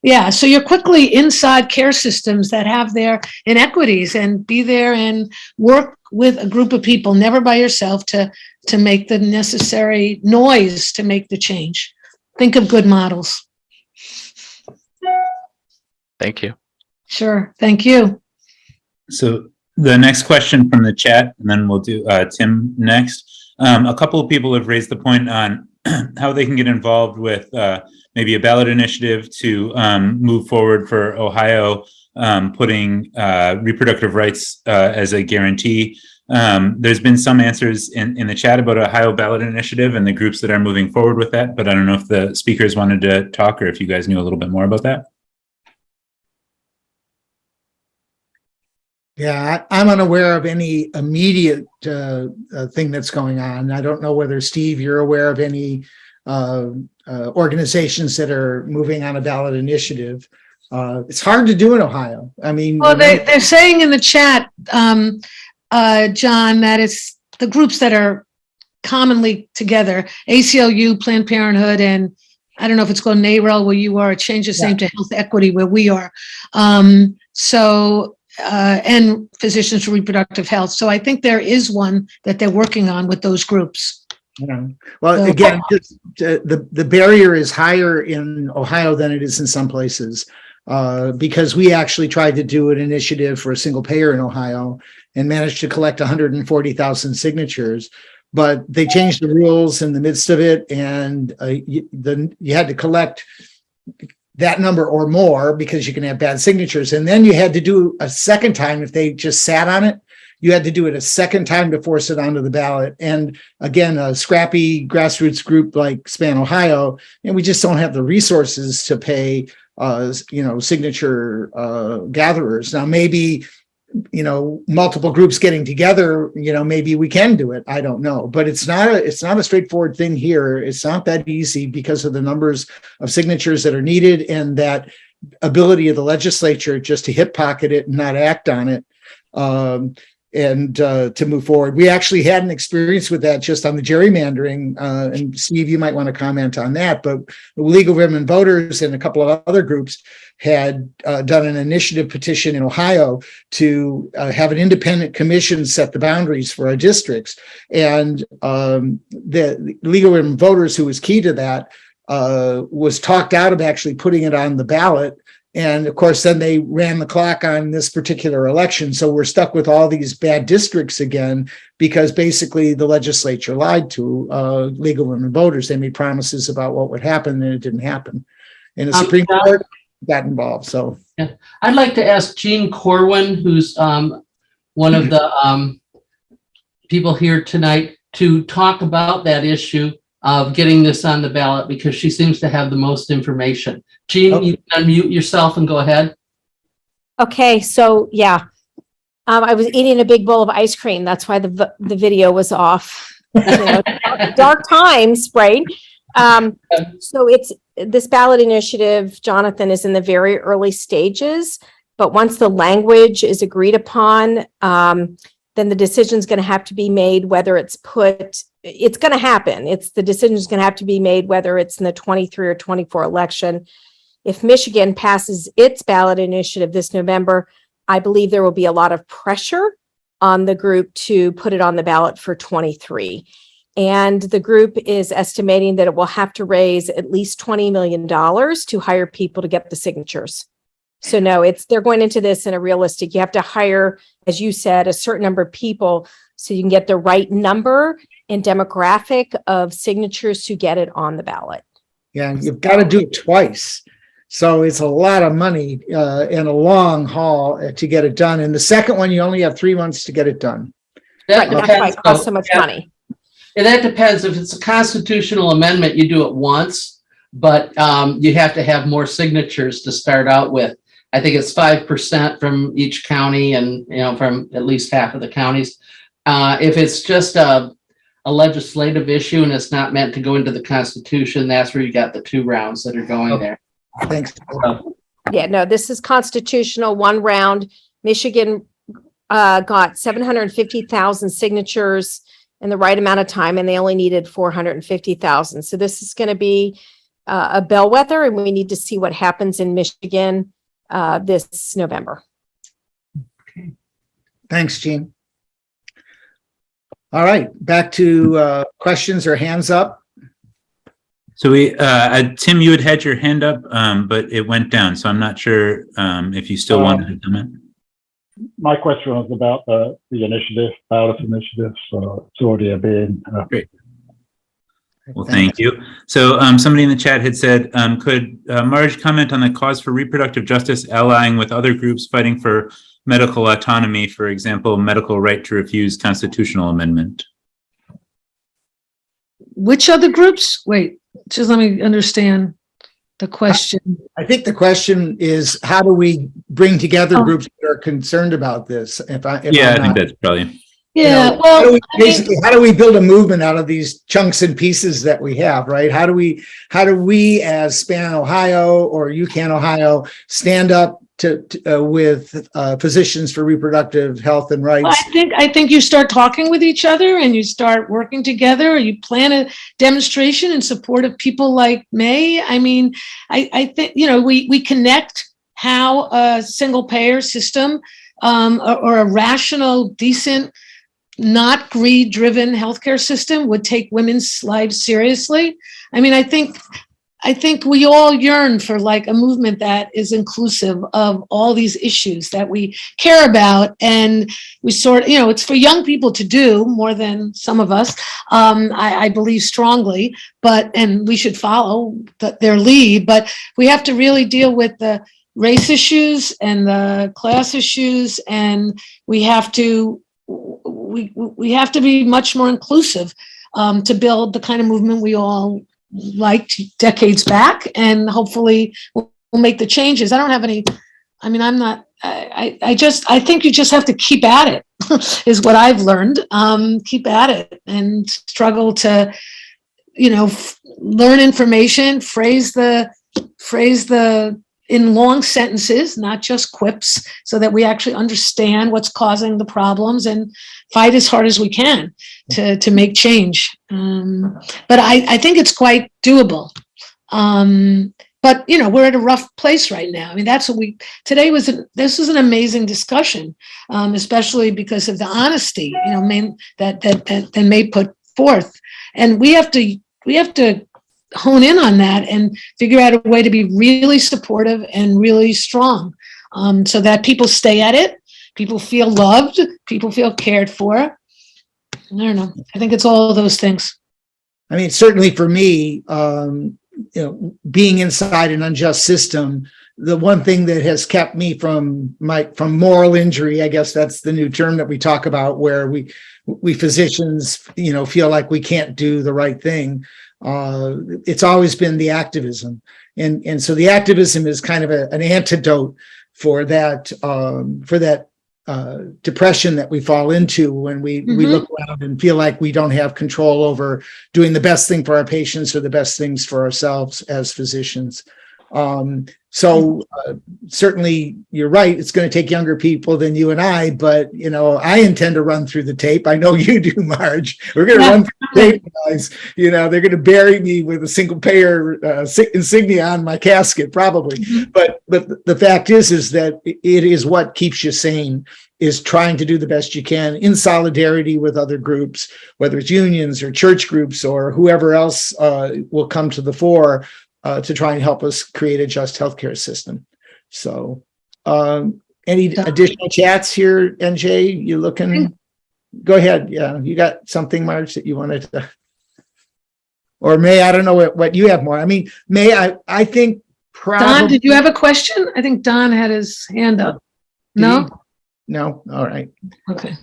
Yeah, so you're quickly inside care systems that have their inequities, and be there and work with a group of people, never by yourself, to make the necessary noise to make the change. Think of good models. Thank you. Sure, thank you. So the next question from the chat, and then we'll do Tim next. A couple of people have raised the point on how they can get involved with maybe a ballot initiative to move forward for Ohio, putting reproductive rights as a guarantee. There's been some answers in the chat about Ohio ballot initiative and the groups that are moving forward with that, but I don't know if the speakers wanted to talk or if you guys knew a little bit more about that. Yeah, I'm unaware of any immediate thing that's going on. I don't know whether, Steve, you're aware of any organizations that are moving on a ballot initiative. It's hard to do in Ohio. I mean, well, they're saying in the chat, John, that it's the groups that are commonly together, ACLU, Planned Parenthood, and I don't know if it's called NAREL where you are, change its name to Health Equity where we are. And Physicians for Reproductive Health. So I think there is one that they're working on with those groups. Yeah. Well, again, the barrier is higher in Ohio than it is in some places, because we actually tried to do an initiative for a single payer in Ohio and managed to collect 140,000 signatures. But they changed the rules in the midst of it, and you had to collect that number or more because you can have bad signatures. And then you had to do a second time. If they just sat on it, you had to do it a second time to force it onto the ballot. And again, a scrappy grassroots group like SPAN Ohio, and we just don't have the resources to pay, signature gatherers. Now, maybe, multiple groups getting together, maybe we can do it. I don't know, but it's not a straightforward thing here. It's not that easy because of the numbers of signatures that are needed and that ability of the legislature just to hip pocket it and not act on it. And to move forward. We actually had an experience with that just on the gerrymandering, and Steve, you might want to comment on that, but the League of Women Voters and a couple of other groups had done an initiative petition in Ohio to have an independent commission set the boundaries for our districts. And the League of Women Voters, who was key to that, was talked out of actually putting it on the ballot. And of course, then they ran the clock on this particular election. So we're stuck with all these bad districts again, because basically the legislature lied to League of Women Voters. They made promises about what would happen and it didn't happen. And the Supreme Court got involved. So yeah, I'd like to ask Jean Corwin, who's one of the people here tonight, to talk about that issue of getting this on the ballot, because she seems to have the most information. Jean, you can unmute yourself and go ahead. Okay, so yeah, I was eating a big bowl of ice cream. That's why the video was off. Dark times, right? So it's this ballot initiative, Jonathan, is in the very early stages, but once the language is agreed upon, then the decision is going to have to be made whether it's going to happen. The decision is going to have to be made whether it's in the 23 or 24 election. If Michigan passes its ballot initiative this November, I believe there will be a lot of pressure on the group to put it on the ballot for 23. And the group is estimating that it will have to raise at least $20 million to hire people to get the signatures. So no, they're going into this in a realistic, you have to hire, as you said, a certain number of people so you can get the right number and demographic of signatures to get it on the ballot. Yeah, you've got to do it twice. So it's a lot of money and a long haul to get it done. And the second one, you only have 3 months to get it done. Right, that's why it costs so much money. And that depends. If it's a constitutional amendment, you do it once, but you have to have more signatures to start out with. I think it's 5% from each county and, from at least half of the counties. If it's just a legislative issue and it's not meant to go into the Constitution, that's where you got the 2 rounds that are going there. Thanks. Yeah, no, this is constitutional, 1 round. Michigan got 750,000 signatures in the right amount of time, and they only needed 450,000. So this is going to be a bellwether, and we need to see what happens in Michigan this November. Okay. Thanks, Jean. All right, back to questions or hands up. So Tim, you had your hand up, but it went down. So I'm not sure if you still wanted to comment. My question was about the initiative, ballot initiative. So it's already being Great. Well, thank you. So somebody in the chat had said, could Mardge comment on the cause for reproductive justice allying with other groups fighting for medical autonomy, for example, medical right to refuse constitutional amendment? Which other groups? Wait, just let me understand the question. I think the question is, how do we bring together groups that are concerned about this? I think that's probably. Yeah, well, how do we build a movement out of these chunks and pieces that we have, right? How do we as SPAN Ohio or UCAN Ohio stand up with physicians for reproductive health and rights? Well, I think you start talking with each other and you start working together, or you plan a demonstration in support of people like May. I mean, I think, we connect how a single payer system or a rational, decent, not greed-driven healthcare system would take women's lives seriously. I mean, I think we all yearn for like a movement that is inclusive of all these issues that we care about. And we it's for young people to do more than some of us, I believe strongly, and we should follow their lead, but we have to really deal with the race issues and the class issues. And we have to be much more inclusive to build the kind of movement we all liked decades back, and hopefully we'll make the changes. I don't have any, I think you just have to keep at it is what I've learned. Keep at it and struggle to, learn information, phrase the in long sentences, not just quips, so that we actually understand what's causing the problems and fight as hard as we can to make change. But I think it's quite doable. But we're at a rough place right now. I mean, that's what this was an amazing discussion, especially because of the honesty, that May put forth. And we have to hone in on that and figure out a way to be really supportive and really strong, so that people stay at it, people feel loved, people feel cared for. I don't know. I think it's all of those things. I mean, certainly for me, being inside an unjust system, the one thing that has kept me from moral injury, I guess that's the new term that we talk about, where we physicians, feel like we can't do the right thing. It's always been the activism. And so the activism is kind of an antidote for that depression that we fall into when we look around and feel like we don't have control over doing the best thing for our patients or the best things for ourselves as physicians. So certainly you're right. It's going to take younger people than you and I, but I intend to run through the tape. I know you do, Mardge. We're going to run through the tape, guys. They're going to bury me with a single payer insignia on my casket, probably. But the fact is that it is what keeps you sane, is trying to do the best you can in solidarity with other groups, whether it's unions or church groups or whoever else will come to the fore to try and help us create a just healthcare system. So Any additional chats here, NJ? You looking? Go ahead. Yeah, you got something, Mardge, that you wanted to, or May? I don't know what you have more. I mean, May, I think probably. Don, did you have a question? I think Don had his hand up. No? No? All right. Okay.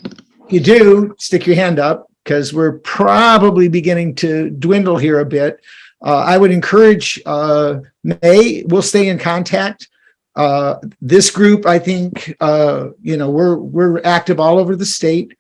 If you do, stick your hand up because we're probably beginning to dwindle here a bit. I would encourage May, we'll stay in contact. This group, I think, we're active all over the state,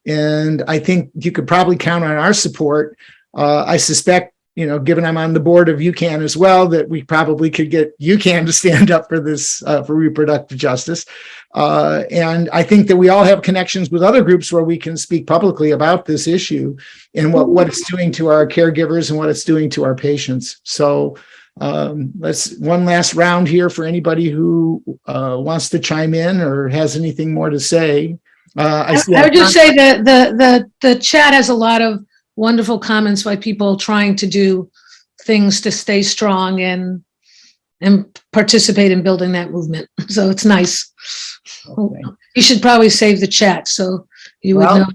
and I think you could probably count on our support. I suspect, given I'm on the board of UHCAN as well, that we probably could get UHCAN to stand up for this, for reproductive justice. And I think that we all have connections with other groups where we can speak publicly about this issue and what it's doing to our caregivers and what it's doing to our patients. So let's one last round here for anybody who wants to chime in or has anything more to say. I would just say that the chat has a lot of wonderful comments by people trying to do things to stay strong and participate in building that movement. So it's nice. Okay. You should probably save the chat so you would know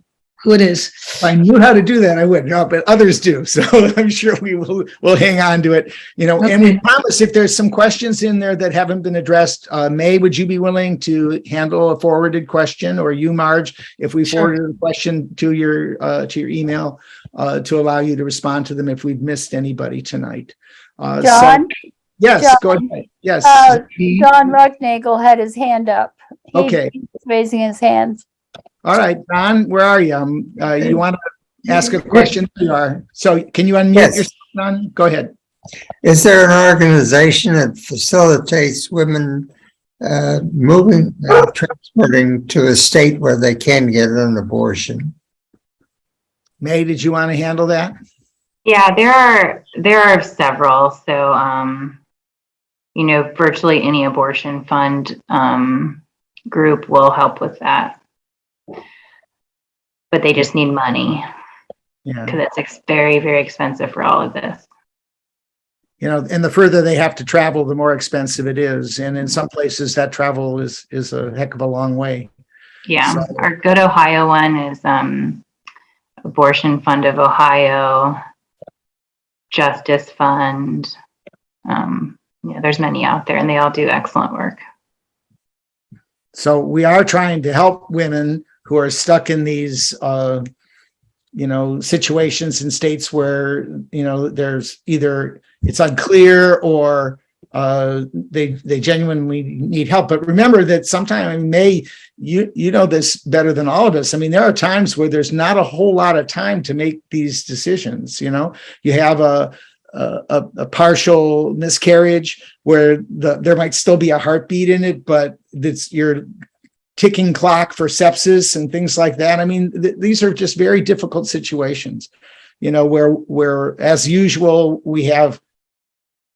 who it is. If I knew how to do that, I would. No, but others do. So I'm sure we'll hang on to it. Okay. And we promise if there's some questions in there that haven't been addressed, May, would you be willing to handle a forwarded question, or you, Mardge, if we forwarded a question to your email to allow you to respond to them if we've missed anybody tonight? John? Yes, John, go ahead. Yes. John Rucknagel had his hand up. He's raising his hands. All right, Don, where are you? You want to ask a question? You are. So can you unmute yourself, Don? Go ahead. Is there an organization that facilitates women transporting to a state where they can get an abortion? May, did you want to handle that? Yeah, there are several. So, virtually any abortion fund group will help with that. But they just need money. Yeah. Because it's very, very expensive for all of this. And the further they have to travel, the more expensive it is. And in some places that travel is a heck of a long way. Yeah. So, our Good Ohio one is Abortion Fund of Ohio, Justice Fund. There's many out there and they all do excellent work. So we are trying to help women who are stuck in these, situations in states where, there's either it's unclear or they genuinely need help. But remember that sometimes, May, you know this better than all of us. I mean, there are times where there's not a whole lot of time to make these decisions. You have a partial miscarriage where there might still be a heartbeat in it, but it's your ticking clock for sepsis and things like that. I mean, these are just very difficult situations, where as usual, we have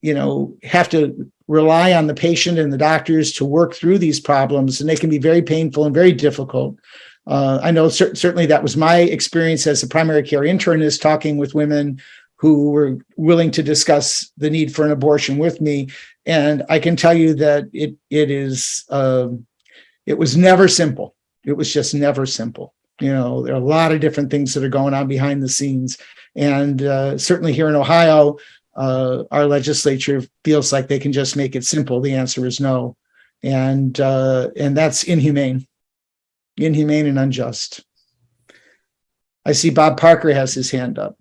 to rely on the patient and the doctors to work through these problems, and they can be very painful and very difficult. I know certainly that was my experience as a primary care internist, talking with women who were willing to discuss the need for an abortion with me. And I can tell you that it was never simple. It was just never simple. There are a lot of different things that are going on behind the scenes. And certainly here in Ohio, our legislature feels like they can just make it simple. The answer is no. And that's inhumane and unjust. I see Bob Parker has his hand up.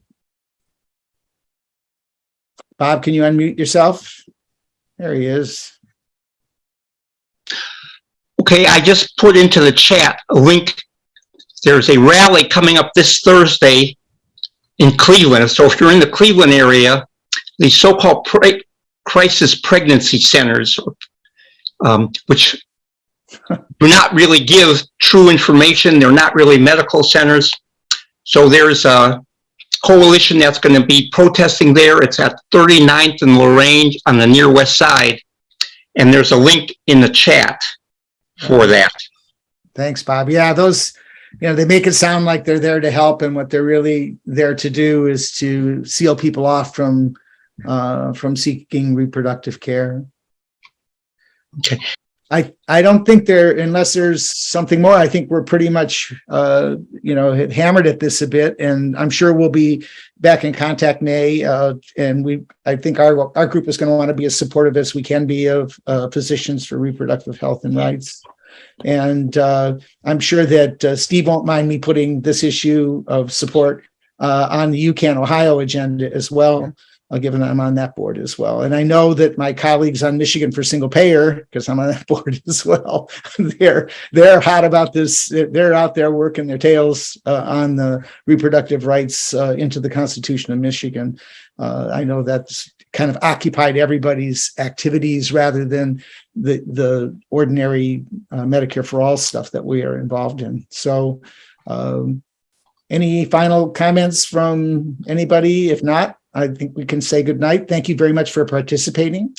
Bob, can you unmute yourself? There he is. Okay, I just put into the chat a link. There's a rally coming up this Thursday in Cleveland. So if you're in the Cleveland area, the so-called crisis pregnancy centers, which do not really give true information. They're not really medical centers. So there's a coalition that's going to be protesting there. It's at 39th and Lorraine on the near west side. And there's a link in the chat for that. Thanks, Bob. Yeah, those, they make it sound like they're there to help, and what they're really there to do is to seal people off from seeking reproductive care. Okay. I don't think unless there's something more, I think we're pretty much, hammered at this a bit, and I'm sure we'll be back in contact, May. And I think our group is going to want to be as supportive as we can be of physicians for reproductive health and rights. And I'm sure that Steve won't mind me putting this issue of support on the UHCAN Ohio agenda as well, given I'm on that board as well. And I know that my colleagues on Michigan for Single Payer, because I'm on that board as well, they're hot about this. They're out there working their tails on the reproductive rights into the Constitution of Michigan. I know that's kind of occupied everybody's activities rather than the ordinary Medicare for All stuff that we are involved in. So any final comments from anybody? If not, I think we can say good night. Thank you very much for participating.